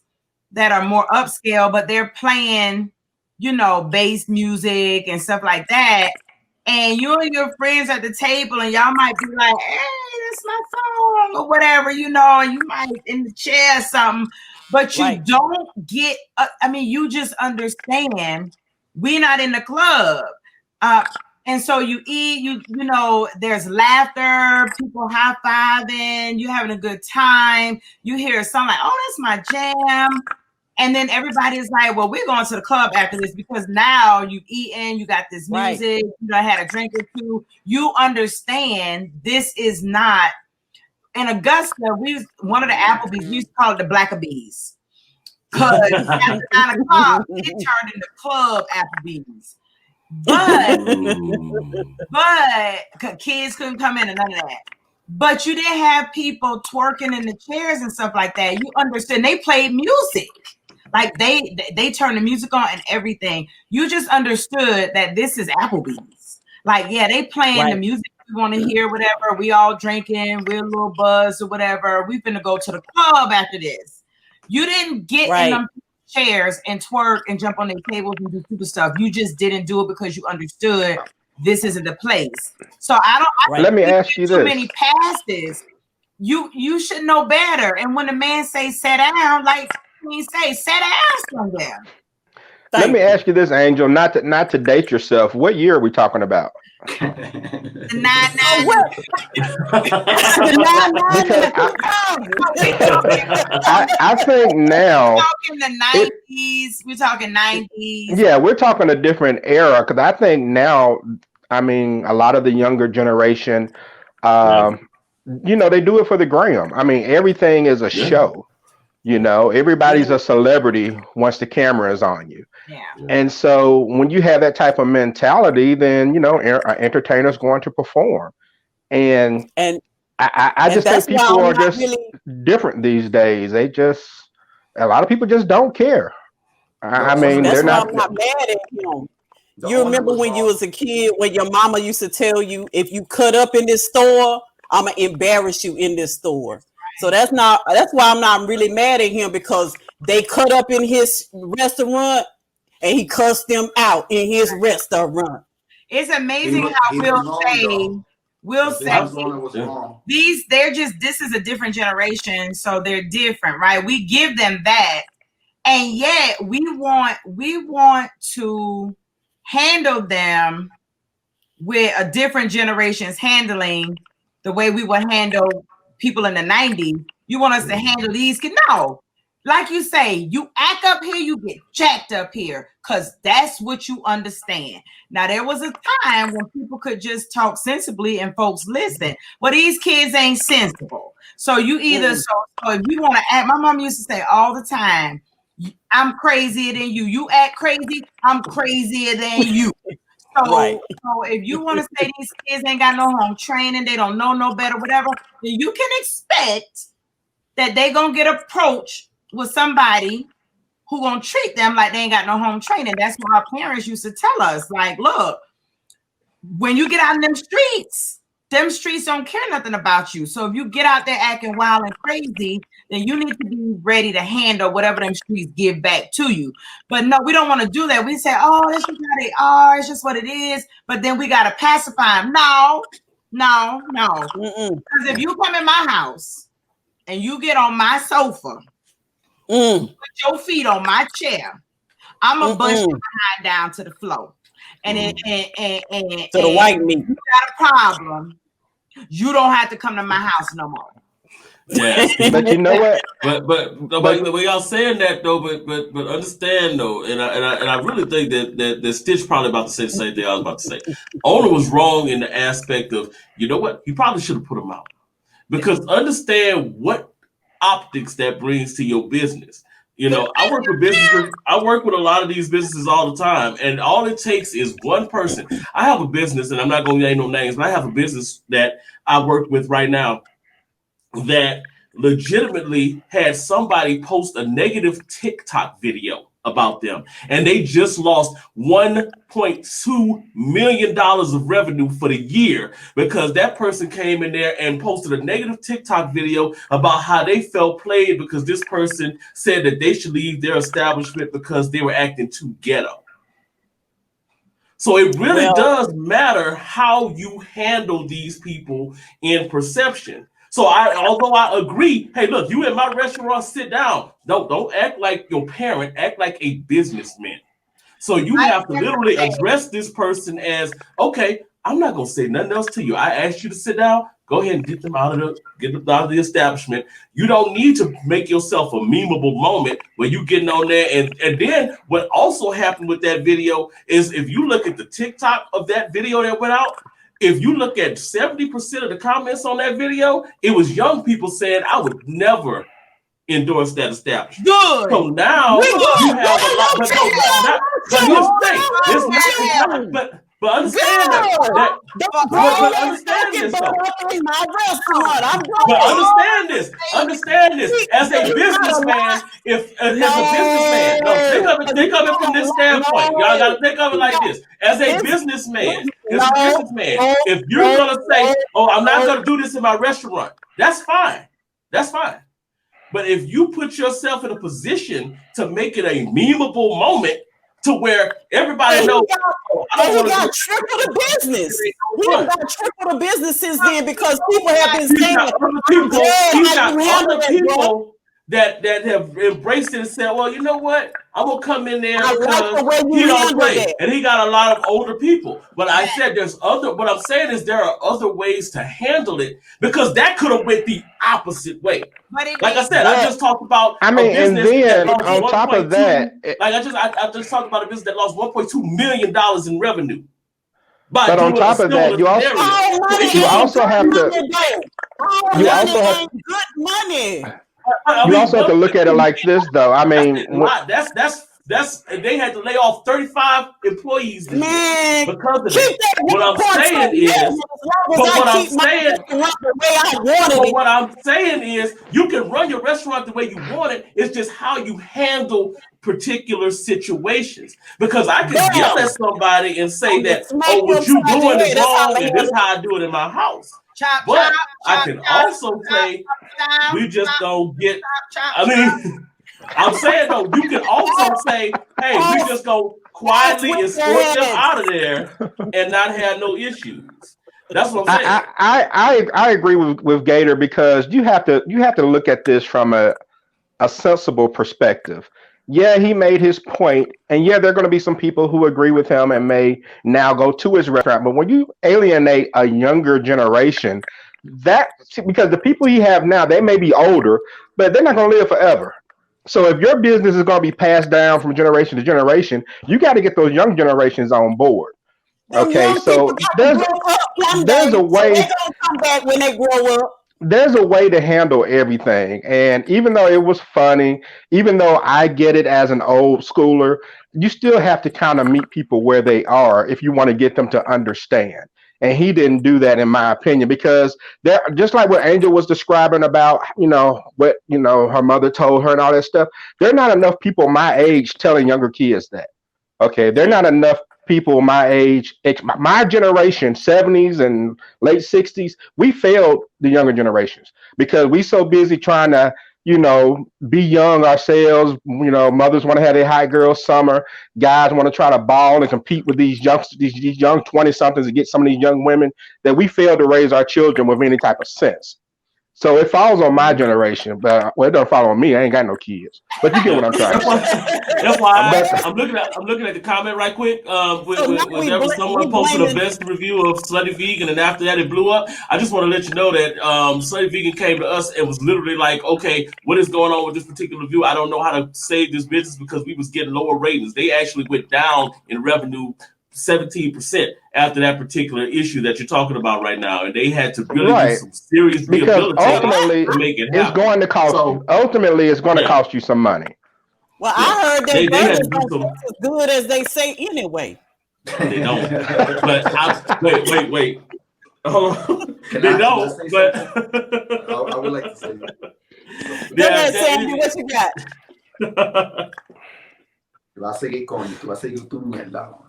that are more upscale, but they're playing, bass music and stuff like that. And you and your friends at the table, and y'all might be like, "Hey, that's my song," or whatever, and you might in the chair or something, but you don't get. You just understand we're not in the club, and so you eat. There's laughter, people high fiving, you having a good time. You hear a song like, "Oh, that's my jam." And then everybody's like, well, we're going to the club after this because now you've eaten, you got this music, had a drink or two. You understand this is not. In Augusta, one of the Applebee's, we used to call it the Blackabees. Because after 9 o'clock, it turned into club Applebee's. But kids couldn't come in and none of that. But you didn't have people twerking in the chairs and stuff like that. You understand they played music. Like they turned the music on and everything. You just understood that this is Applebee's. Like, yeah, they playing the music we want to hear, whatever. We all drinking, we're a little buzzed or whatever. We finna go to the club after this. You didn't get in them chairs and twerk and jump on their tables and do stupid stuff. You just didn't do it because you understood this isn't the place. So let me ask you this. Too many passes. You should know better. And when the man say sit down, like he say, sit down somewhere. Let me ask you this, Angel, not to date yourself. What year are we talking about? The 9 I think now we're talking the 90s. We're talking 90s. Yeah, we're talking a different era because I think now, a lot of the younger generation, they do it for the gram. Everything is a show. Everybody's a celebrity once the camera is on you. Yeah. And so when you have that type of mentality, then an entertainer's going to perform. And I just think people are just different these days. A lot of people just don't care. That's they're why not. I'm not mad at him. You remember when you was a kid, when your mama used to tell you, if you cut up in this store, I'm gonna embarrass you in this store. So that's why I'm not really mad at him, because they cut up in his restaurant and he cussed them out in his restaurant. It's amazing how we'll say this is a different generation, so they're different, right? We give them that, and yet we want to handle them with a different generation's handling the way we would handle people in the 90s. You want us to handle these kids? No. Like you say, you act up here, you get jacked up here, because that's what you understand. Now, there was a time when people could just talk sensibly and folks listen. Well, these kids ain't sensible. So you either, so if you want to act, my mom used to say all the time, I'm crazier than you. You act crazy, I'm crazier than you. So if you want to say these kids ain't got no home training, they don't know no better, whatever, then you can expect that they gonna get approached with somebody who gonna treat them like they ain't got no home training. That's what our parents used to tell us. Like, look, when you get out in them streets don't care nothing about you. So if you get out there acting wild and crazy, then you need to be ready to handle whatever them streets give back to you. But no, we don't want to do that. We say, oh, that's just how they are. It's just what it is. But then we got to pacify them. No. Because if you come in my house and you get on my sofa, put your feet on my chair, I'm going to bust your behind down to the floor. And to the white meat. You got a problem, you don't have to come to my house no more. Yes. But you know what? But y'all saying that though, but understand though, and I really think that Stitch probably about to say the same thing I was about to say. Owner was wrong in the aspect of, you know what, you probably should have put him out, because understand what optics that brings to your business. You know, I work with businesses. I work with a lot of these businesses all the time, and all it takes is one person. I have a business, and I'm not going to name no names, but I have a business that I work with right now that legitimately had somebody post a negative TikTok video about them, and they just lost $1.2 million of revenue for the year because that person came in there and posted a negative TikTok video about how they felt played because this person said that they should leave their establishment because they were acting too ghetto. So it really does matter how you handle these people in perception. So although I agree, hey, look, you in my restaurant, sit down. Don't act like your parent, act like a businessman. So you have to literally address this person as, okay, I'm not gonna say nothing else to you. I asked you to sit down. Go ahead and get them out of the establishment. You don't need to make yourself a memeable moment where you getting on there. And then what also happened with that video is, if you look at the TikTok of that video that went out, if you look at 70% of the comments on that video, it was young people saying, I would never endorse that establishment. Good. So now you have a lot, but understand that. But understand this though. But understand this. As a businessman, as a businessman, think of it from this standpoint. Y'all gotta think of it like this. As a businessman, if you're gonna say, oh, I'm not gonna do this in my restaurant, that's fine. That's fine. But if you put yourself in a position to make it a memeable moment to where everybody knows, he got triple the business. He got triple the business since then because people have been saying other people that have embraced it and said, well, you know what? I'm gonna come in there because he don't play. And he got a lot of older people. But I said what I'm saying is there are other ways to handle it, because that could have went the opposite way. Like I said, I just talked about and then on top of that, I just talked about a business that lost $1.2 million in revenue. But on top of that, you also have to look at it like this, though. I mean, that's they had to lay off 35 employees this year because of it. What I'm saying is you can run your restaurant the way you want it. It's just how you handle particular situations. Because I can yell at somebody and say that, oh, what you doing is wrong, and this is how I do it in my house. But I can also say we just don't get. I mean, I'm saying though, you can also say, hey, we just go quietly escort them out of there and not have no issues. That's what I'm saying. I agree with Gator, because you have to look at this from a sensible perspective. Yeah, he made his point, and yeah, there are going to be some people who agree with him and may now go to his restaurant. But when you alienate a younger generation, because the people you have now, they may be older, but they're not going to live forever. So if your business is going to be passed down from generation to generation, you got to get those young generations on board. Okay, so there's a way. They're gonna come back when they grow up. There's a way to handle everything. And even though it was funny, even though I get it as an old schooler, you still have to kind of meet people where they are if you want to get them to understand. And he didn't do that, in my opinion, because they're just like what Angel was describing about, what, her mother told her and all that stuff. There are not enough people my age telling younger kids that. Okay. There are not enough people my age, my generation, 70s and late 60s, we failed the younger generations because we so busy trying to, be young ourselves. Mothers want to have their hot girl summer. Guys want to try to ball and compete with these young 20-somethings to get some of these young women, that we failed to raise our children with any type of sense. So it falls on my generation, but well, it don't fall on me. I ain't got no kids. But you get what I'm trying to say. That's why But I'm looking at the comment right quick. So now With there was someone posted a best review of Slutty Vegan, and after that it blew up. I just want to let you know that Slutty Vegan came to us and was literally like, "Okay, what is going on with this particular review? I don't know how to save this business because we was getting lower ratings. They actually went down in revenue 17% after that particular issue that you're talking about right now, and they had to really do right, some serious because rehabilitating ultimately to make it it's happen. going to cost. So Ultimately, it's going to yeah, cost you some money. Well, yeah, I heard that they had burgers to do don't some. taste as good as they say anyway. They don't. But wait. Hold on. They Can I don't. say But something? I would like to say something. Go yeah, ahead, Sandy. What you got? Tú vas a seguir con, tú vas a seguir tu mierda.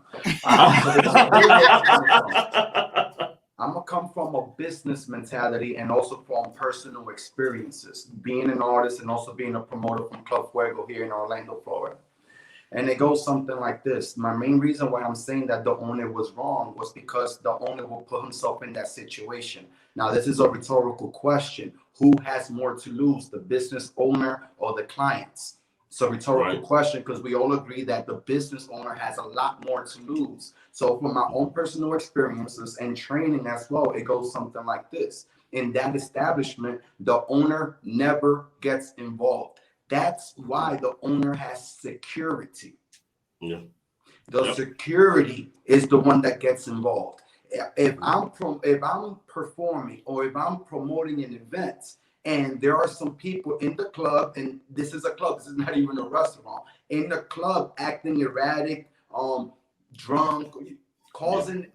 I'm gonna come from a business mentality and also from personal experiences, being an artist and also being a promoter from Club Fuego here in Orlando, Florida. And it goes something like this. My main reason why I'm saying that the owner was wrong was because the owner will put himself in that situation. Now, this is a rhetorical question. Who has more to lose, the business owner or the clients? It's a rhetorical question because we all agree that the business owner has a lot more to lose. So from my own personal experiences and training as well, it goes something like this. In that establishment, the owner never gets involved. That's why the owner has security. yeah. The security is the one that gets involved. If I'm performing or if I'm promoting an event and there are some people in the club, and this is a club, this is not even a restaurant, in the club acting erratic, drunk, causing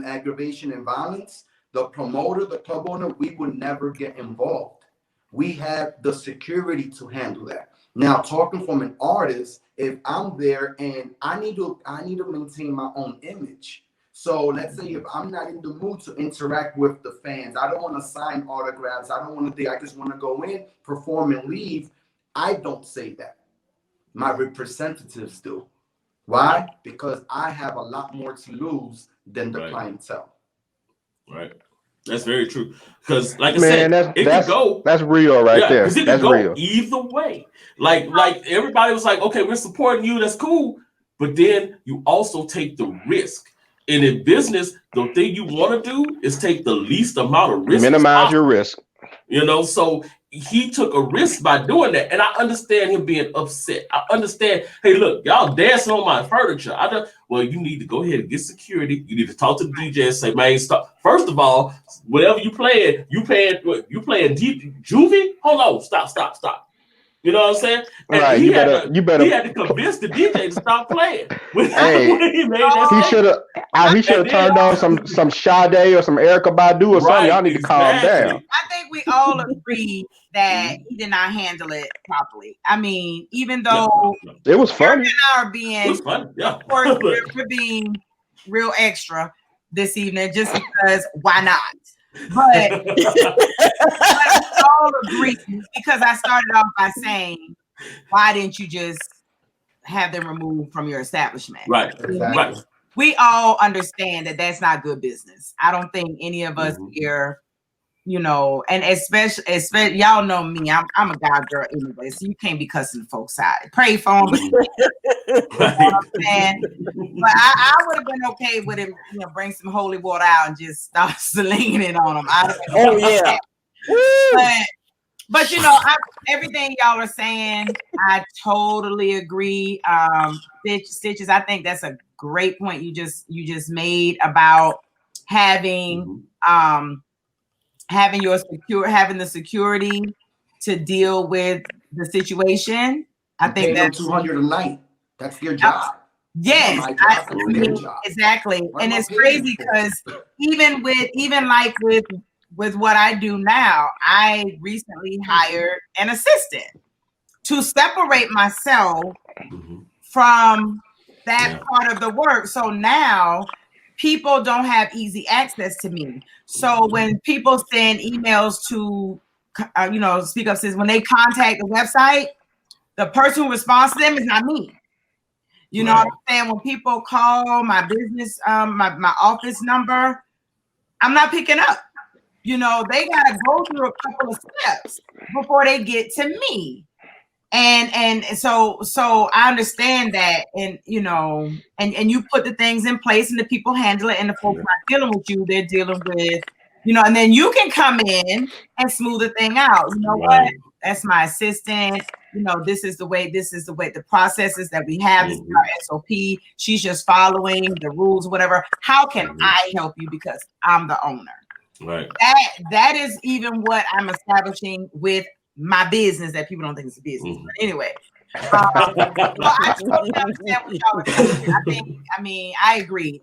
aggravation and violence, the promoter, the club owner, we would never get involved. We have the security to handle that. Now, talking from an artist, if I'm there and I need to maintain my own image. So let's say if I'm not in the mood to interact with the fans, I don't want to sign autographs, I don't want to I just want to go in, perform, and leave. I don't say that. My representatives do. Why? Because I have a lot more to lose than the clientele. Right. That's very true. Because, like I Man, said, it could go. that's real right there. Because it That's could go real. either way. Like everybody was like, okay, we're supporting you. That's cool. But then you also take the risk. And in business, the thing you want to do is take the least amount of risk. Minimize your risk. You know, so he took a risk by doing that. And I understand him being upset. I understand, hey, look, y'all dancing on my furniture. Well, you need to go ahead and get security. You need to talk to the DJ and say, man, stop. First of all, whatever you playing Juvie? Hold on, stop. You know what I'm saying? And Right, he you had better to convince the DJ to stop playing. Hey, When he made that he should have turned on some Sade or some Erica Badu or something. Y'all need to calm down. I think we all agree that he did not handle it properly. I mean, even though it was funny, Eric and I are being, of course, we're being real extra this evening just because why not? But we all agree, because I started off by saying, why didn't you just have them removed from your establishment? Right. We all understand that that's not good business. I don't think any of us here, you know, and especially y'all know me. I'm a God girl anyway, so you can't be cussing folks out. Pray for them, but you know what I'm saying? But I would have been okay with him, you know, bring some holy water out and just start slinging it on them. Oh yeah. But you know, everything y'all are saying, I totally agree. Stitches, I think that's a great point you just made about having having the security to deal with the situation. I think that's $200 a night. That's their job. Yes, exactly. And it's crazy because even with what I do now, I recently hired an assistant to separate myself from that part of the work. So now people don't have easy access to me. So when people send emails to, Speak Up Sis, when they contact the website, the person who responds to them is not me. You know what I'm saying? When people call my business, my office number, I'm not picking up. you know, they gotta go through a couple of steps before they get to me. And so I understand that, and you know, and you put the things in place and the people handle it, and the folks not dealing with you, they're dealing with, you know, and then you can come in and smooth the thing out. You know what? That's my assistant. You know, this is the way the processes that we have. This is our SOP. She's just following the rules, whatever. How can I help you? Because I'm the owner. Right. That is even what I'm establishing with my business that people don't think it's a business. But anyway, well, I totally understand what y'all are saying. I agree.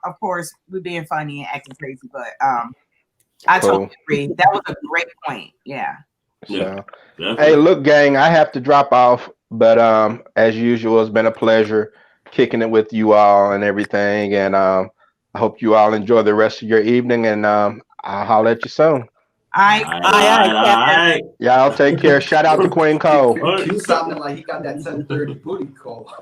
Of course, we're being funny and acting crazy, but I totally agree. That was a great point. Yeah. So, hey, look, gang, I have to drop off, but as usual, it's been a pleasure kicking it with you all and everything, and I hope you all enjoy the rest of your evening, and I'll holler at you soon. All right. Y'all take care. Shout out to Queen Cole. Q sounding like he got that 10:30 booty call.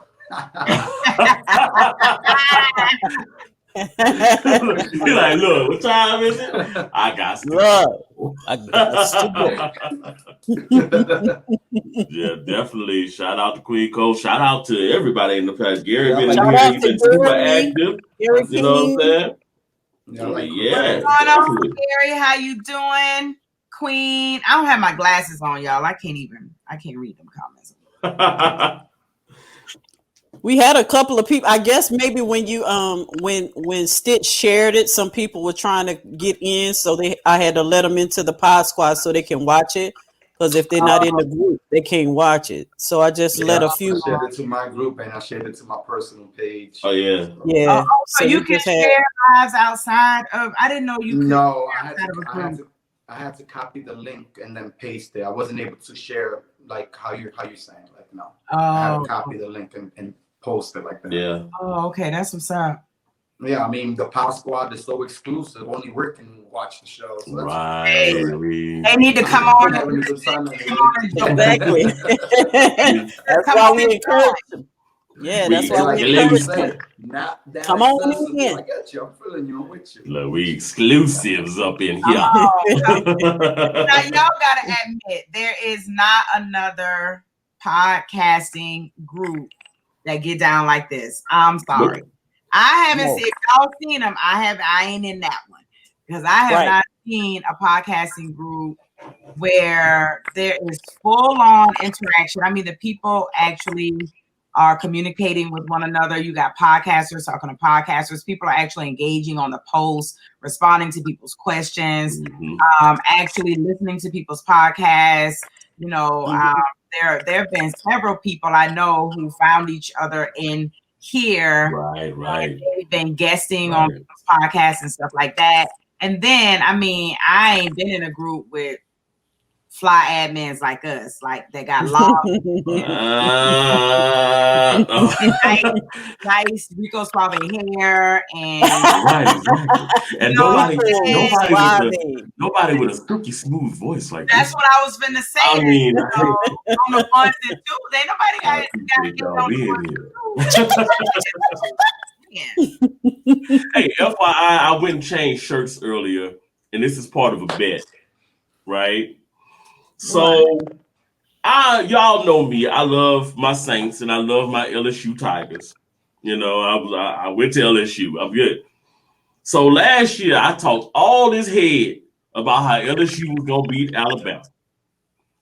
You're like, look, what time is it? I got Yeah, definitely. Shout out to Queen Cole. Shout out to everybody in the past. Gary been super active. Gary, you know what I'm saying? What's going on, Gary? How you doing? Queen. I don't have my glasses on, y'all. I can't read them comments. We had a couple of people. I guess maybe when you when Stitch shared it, some people were trying to get in, so I had to let them into the pod squad so they can watch it. Because if they're not in the group, they can't watch it. So I just let a few. I shared it to my group and I shared it to my personal page. Oh yeah, yeah. So you can share lives outside of. I didn't know you could. No, I had to copy the link and then paste it. I wasn't able to share like how you're saying, like no. I had to copy the link and post it like that. Yeah. Oh, okay, that's what's up. Yeah, I mean the Pod Squad is so exclusive. Only Rick can watch the show. So right. They need to come on. Exactly. That's why we encourage them. Yeah, that's why we encourage them. Come on in. I got you. I'm feeling you. I'm with you. Look, we exclusives up in here. Now y'all gotta admit there is not another podcasting group that get down like this. I'm sorry. I haven't seen y'all seen them. I ain't in that one because I have not seen a podcasting group where there is full on interaction. I mean, the people actually are communicating with one another. You got podcasters talking to podcasters. People are actually engaging on the posts, responding to people's questions, actually listening to people's podcasts. You know, there have been several people I know who found each other in here. Right. They've been guesting on people's podcasts and stuff like that. And then, I mean, I ain't been in a group with fly admins like us, like they got long, nice Rico Suave hair, and and nobody with a silky smooth voice like that's this. what I was finna say. I mean, on the ones and twos, ain't nobody got Hey, FYI, I went and changed shirts earlier, and this is part of a bet, right? So, y'all know me. I love my Saints and I love my LSU Tigers. You know, I went to LSU. I'm good. So last year, I talked all this head about how LSU was gonna beat Alabama,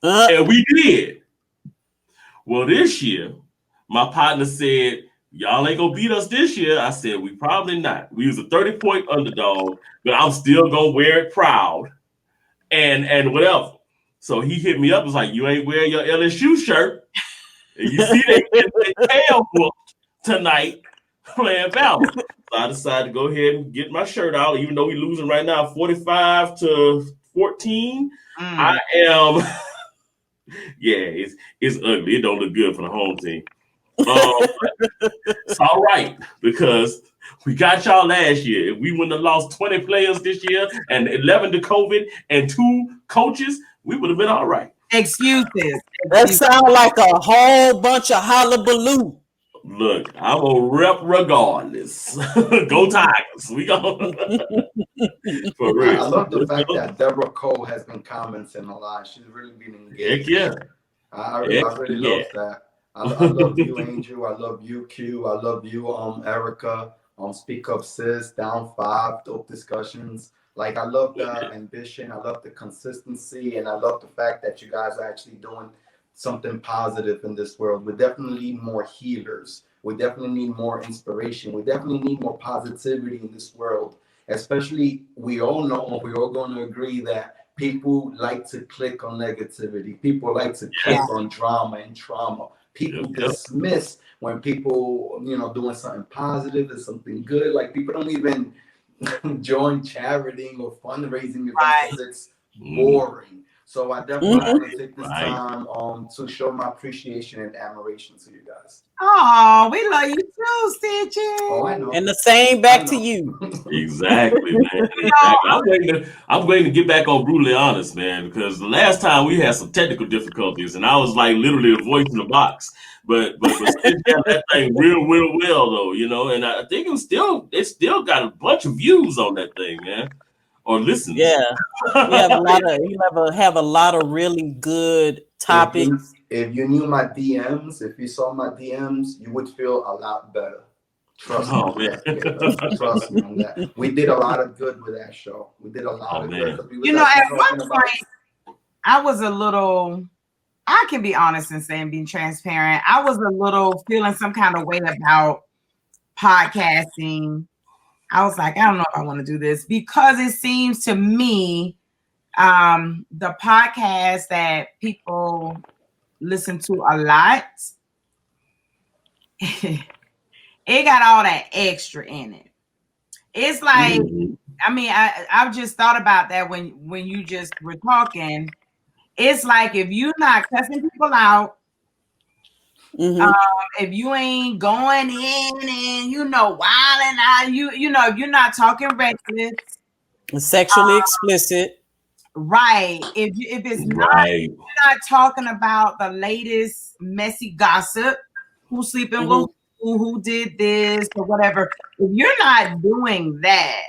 and we did. Well, this year, my partner said, "Y'all ain't gonna beat us this year." I said, "We probably not. We was a 30-point underdog, but I'm still gonna wear it proud, and whatever." So he hit me up. Was like, "You ain't wearing your LSU shirt. And you see they tail whooped tonight playing Valor." So I decided to go ahead and get my shirt out, even though we're losing right now 45-14. I am. Yeah, it's ugly. It don't look good for the home team. It's all right because we got y'all last year. If we wouldn't have lost 20 players this year and 11 to COVID and 2 coaches, we would have been all right. Excuses. That sounds like a whole bunch of hullabaloo. Look, I'm a rep regardless. Go Tigers. We go for I real. love the fact that Deborah Cole has been commenting a lot. She's really been Heck engaged. yeah. I Heck really yeah. love that. I love you, Angel. I love you, Q. I love you, Erica. Speak Up Sis, Down 5, dope discussions. Like, I love the ambition. I love the consistency. And I love the fact that you guys are actually doing something positive in this world. We definitely need more healers. We definitely need more inspiration. We definitely need more positivity in this world. Especially, we all know, we're all going to agree that people like to click on negativity. People like to click on drama and trauma. People dismiss when people, doing something positive and something good. Like, people don't even join charity or fundraising events because it's boring. So I definitely want to take this time to show my appreciation and admiration to you guys. Oh, we love you too, Stitches. Oh, I know. And the same back to you. Exactly, man. Exactly. I'm waiting to get back on Brutally Honest, man, because the last time we had some technical difficulties and I was like literally a voice in the box. But Stitch had that thing real well though, and I think it still got a bunch of views on that thing, man. Or listens. Yeah. We have have a lot of really good topics. If you knew my DMs, if you saw my DMs, you would feel a lot better. Trust me on that. Trust me on that. We did a lot of good with that show. We did a lot of good. At one point, I was a little, I can be honest and say and being transparent, I was a little feeling some kind of way about podcasting. I was like, I don't know if I want to do this because it seems to me the podcast that people listen to a lot, it got all that extra in it. It's like, I mean, I've just thought about that when you just were talking. It's like if you're not cussing people out, if you ain't going in and wilding out, if you're not talking reckless, sexually explicit, right? If it's not, you're not talking about the latest messy gossip, who's sleeping with who did this or whatever. If you're not doing that,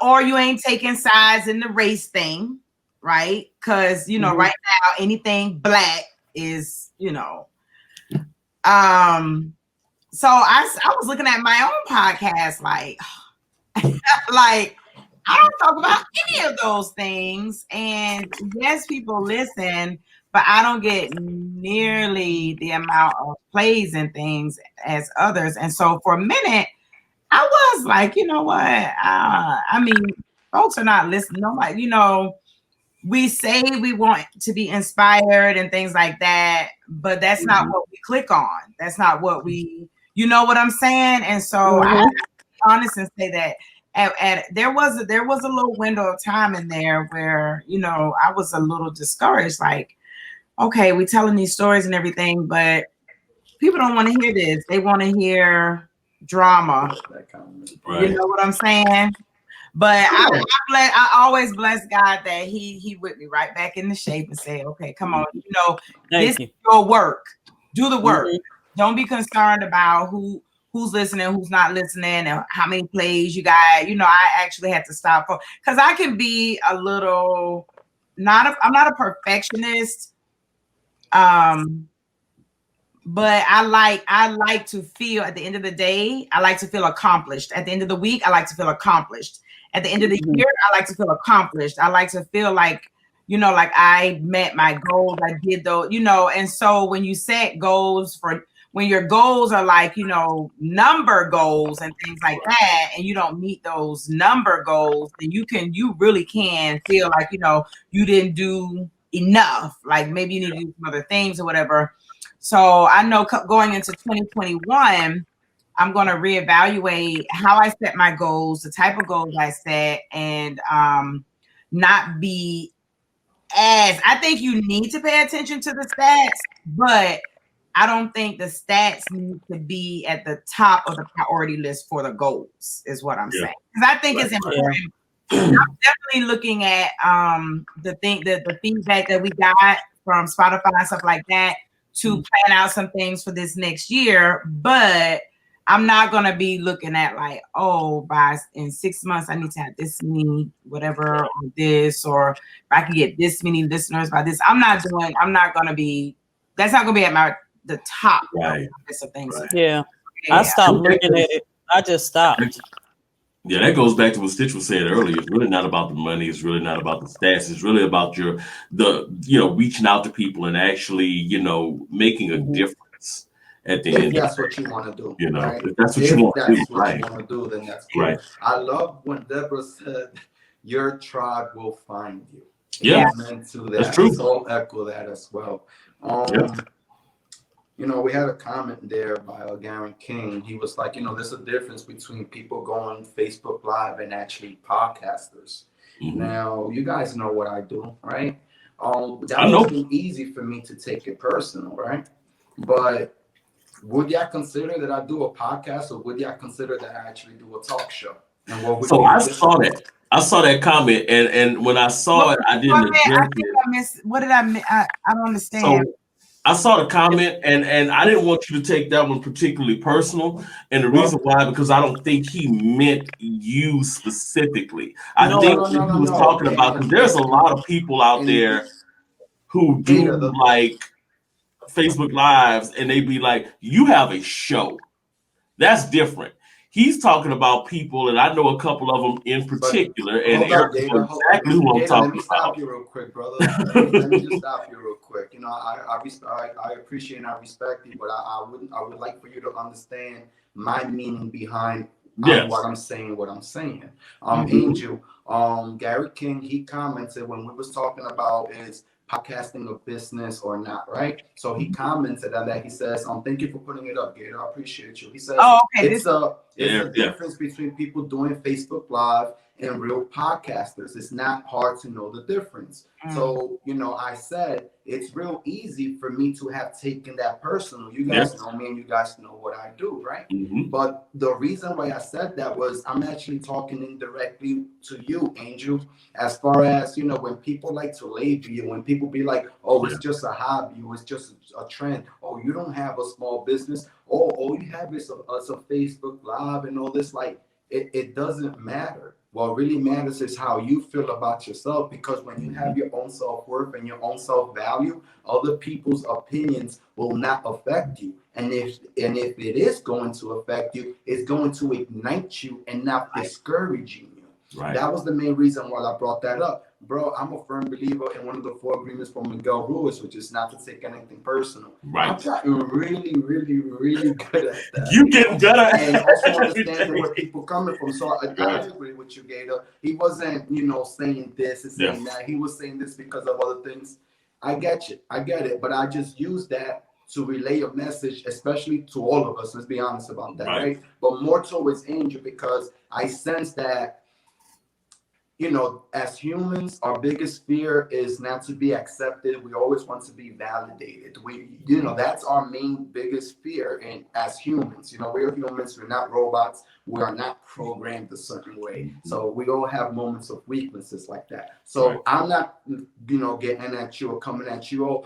or you ain't taking sides in the race thing, right? Because right now anything black is, so I was looking at my own podcast, like like I don't talk about any of those things. And yes, people listen, but I don't get nearly the amount of plays and things as others. And so for a minute, I was like, you know what? I mean, folks are not listening. Nobody, we say we want to be inspired and things like that, but that's not what we click on. That's not what we, you know what I'm saying? And so I be honest and say that there was a little window of time in there where, I was a little discouraged. Like, okay, we're telling these stories and everything, but people don't want to hear this. They want to hear drama. You know what I'm saying? But I always bless God that he whipped me right back into shape and said, okay, come on, this is your work. Do the work. Don't be concerned about who's listening, who's not listening, and how many plays you got. I actually had to stop because I can be a little I'm not a perfectionist. But I like to feel at the end of the day, I like to feel accomplished. At the end of the week, I like to feel accomplished. At the end of the year, I like to feel accomplished. I like to feel like, like I met my goals. I did those, and so when you set goals when your goals are like, number goals and things like that, and you don't meet those number goals, then you really can feel like, you didn't do enough. Like maybe you need to do some other things or whatever. So I know going into 2021, I'm going to reevaluate how I set my goals, the type of goals I set, and not be I think you need to pay attention to the stats, but I don't think the stats need to be at the top of the priority list for the goals, is what I'm saying. Because I think it's important. I'm definitely looking at the feedback that we got from Spotify and stuff like that. to plan out some things for this next year, but I'm not gonna be looking at like, oh, in 6 months I need to have this many whatever on this, or if I can get this many listeners by this. That's not gonna be at the top list of things. Right. Yeah. I stopped looking at it. I just stopped. Yeah, that goes back to what Stitch was saying earlier. It's really not about the money. It's really not about the stats. It's really about reaching out to people and actually, making a difference at the end. If that's what you want to do, right? If that's what you want to do, right? You want to do, then that's cool. Right. I love when Deborah said, "Your tribe will find you." Yeah, amen to that. That's true. So I'll echo that as well. We had a comment there by Gary King. He was like, there's a difference between people going Facebook Live and actually podcasters. Mm-hmm. Now, you guys know what I do, right? That wasn't easy for me to take it personal, right? But would y'all consider that I do a podcast, or would y'all consider that I actually do a talk show? And what would I saw that. I saw that comment, and when I saw it, I didn't address it. I missed. What did I miss? I don't understand. So I saw the comment, and I didn't want you to take that one particularly personal. And the reason why, because I don't think he meant you specifically. I think he was talking about, because there's a lot of people out there who do like Facebook Lives, and they be like, you have a show. That's different. He's talking about people, and I know a couple of them in particular, and Eric knows exactly who I'm talking about. Let me stop you real quick, brother. Let me just stop you real quick. I appreciate and I respect you, but I would like for you to understand my meaning behind what I'm saying. Angel, Gary King, he commented when we was talking about is podcasting a business or not, right? So he commented on that. He says, thank you for putting it up, Gator. I appreciate you. He says, it's a difference between people doing Facebook Live and real podcasters. It's not hard to know the difference. So, I said, it's real easy for me to have taken that personal. You guys know me and you guys know what I do, right? Mm-hmm. But the reason why I said that was I'm actually talking indirectly to you, Angel, as far as, when people like to label you, when people be like, oh, it's just a hobby, or it's just a trend, oh, you don't have a small business, oh, all you have is a Facebook Live and all this, like, it doesn't matter. What really matters is how you feel about yourself, because when you have your own self-worth and your own self-value, other people's opinions will not affect you. And if it is going to affect you, it's going to ignite you and not discouraging you. Right. That was the main reason why I brought that up. Bro, I'm a firm believer in one of the 4 agreements from Miguel Ruiz, which is not to take anything personal. Right. I've gotten really, really, really good at that. You get better. And also understanding where people coming from. So I agree with you, Gator. He wasn't, saying this and saying that. He was saying this because of other things. I get you. I get it. But I just use that to relay a message, especially to all of us. Let's be honest about that, right? But more towards Angel, because I sense that, as humans, our biggest fear is not to be accepted. We always want to be validated. That's our main biggest fear. And as humans, we're humans. We're not robots. We are not programmed a certain way. So we all have moments of weaknesses like that. So I'm not, getting at you or coming at you.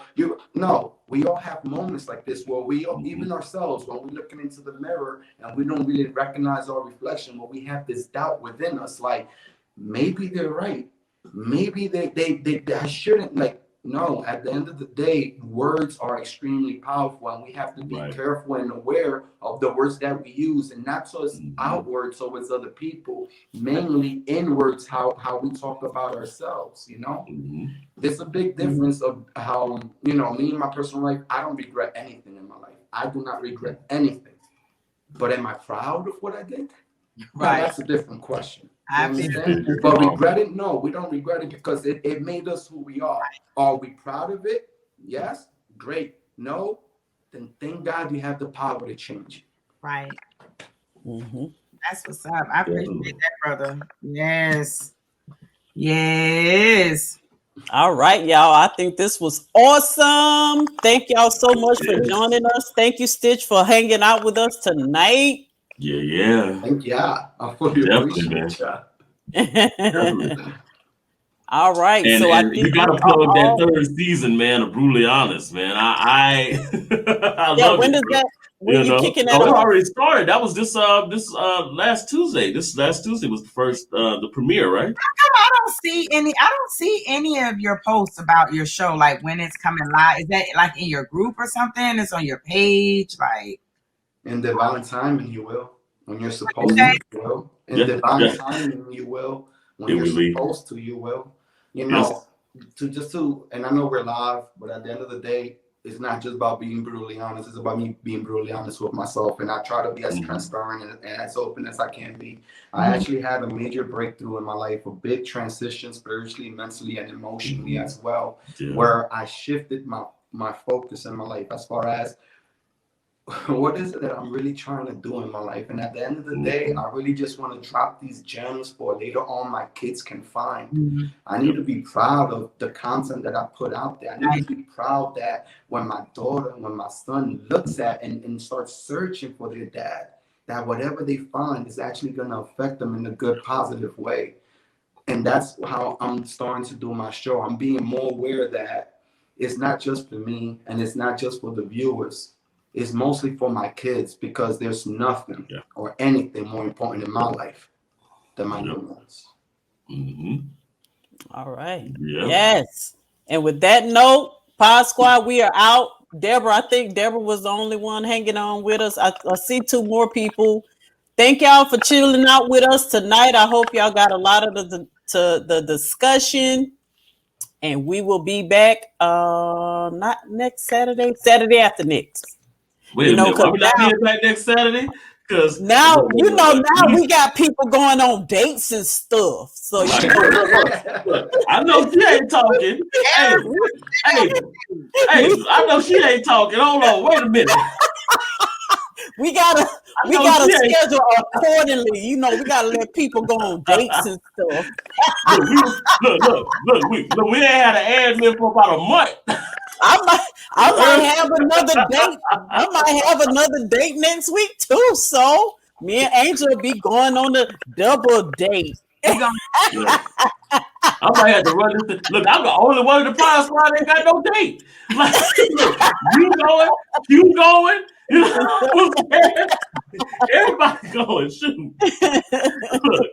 We all have moments like this where we, even ourselves, when we're looking into the mirror and we don't really recognize our reflection, where we have this doubt within us, like, maybe they're right. Maybe I shouldn't. No, at the end of the day, words are extremely powerful, and we have to be careful and aware of the words that we use, and not just outward towards other people, mainly inwards, how we talk about ourselves, There's a big difference of how, me in my personal life, I don't regret anything in my life. I do not regret anything. But am I proud of what I did? Right. That's a different question. But regret it? No, we don't regret it, because it made us who we are. Are we proud of it? Yes. Great. No? Then thank God you have the power to change it. Right. Mm-hmm. That's what's up. I appreciate that, brother. Yes. All right, y'all. I think this was awesome. Thank y'all so much for joining us. Thank you, Stitch, for hanging out with us tonight. Yeah. Thank you. I fully appreciate you. All right. And So I and think you got to plug that third season, man, of Brutally Honest, man. I I yeah. love When it, does bro. that? When You you know, kicking that no, it off? already started. That was this last Tuesday. This last Tuesday was the first the premiere, right? I don't see any of your posts about your show, like when it's coming live. Is that like in your group or something? It's on your page, like In divine timing, you will. When you're supposed Mm-hmm. to, you will. In Yeah, divine yeah. timing, you will. When It you're will be. supposed to, you will. You Yes. know, and I know we're live, but at the end of the day, it's not just about being brutally honest. It's about me being brutally honest with myself. And I try to be as Mm-hmm. transparent and as open as I can be. I actually had a major breakthrough in my life, a big transition spiritually, mentally, and emotionally as well, where I shifted my focus in my life as far as what is it that I'm really trying to do in my life. And at the end of the day, I really just want to drop these gems for later on my kids can find. I need to be proud of the content that I put out there. I need to be proud that when my daughter, when my son looks at and starts searching for their dad, that whatever they find is actually going to affect them in a good, positive way. And that's how I'm starting to do my show. I'm being more aware that it's not just for me and it's not just for the viewers. It's mostly for my kids, because there's nothing or anything more important in my life than my new ones. Mm-hmm. All right. Yeah. Yes. And with that note, Pod Squad, we are out. Deborah, I think Deborah was the only one hanging on with us. I see two more people. Thank y'all for chilling out with us tonight. I hope y'all got a lot of the discussion. And we will be back not next Saturday after next. Wait a minute. Why Because we not being back next Saturday? Because now now we we got people going on dates and stuff. So look, I know she ain't talking. Hey, I know she ain't talking. Hold on, wait a minute. we gotta schedule accordingly. We gotta let people go on dates and stuff. Look, we ain't had an admin for about a month. I might have another date. I might have another date next week too. So me and Angel will be going on a double date. I might have to run this. Look, I'm the only one in the Pod Squad that ain't got no date. Like, look, you going, you know what I'm saying? Everybody going, shoot. Look,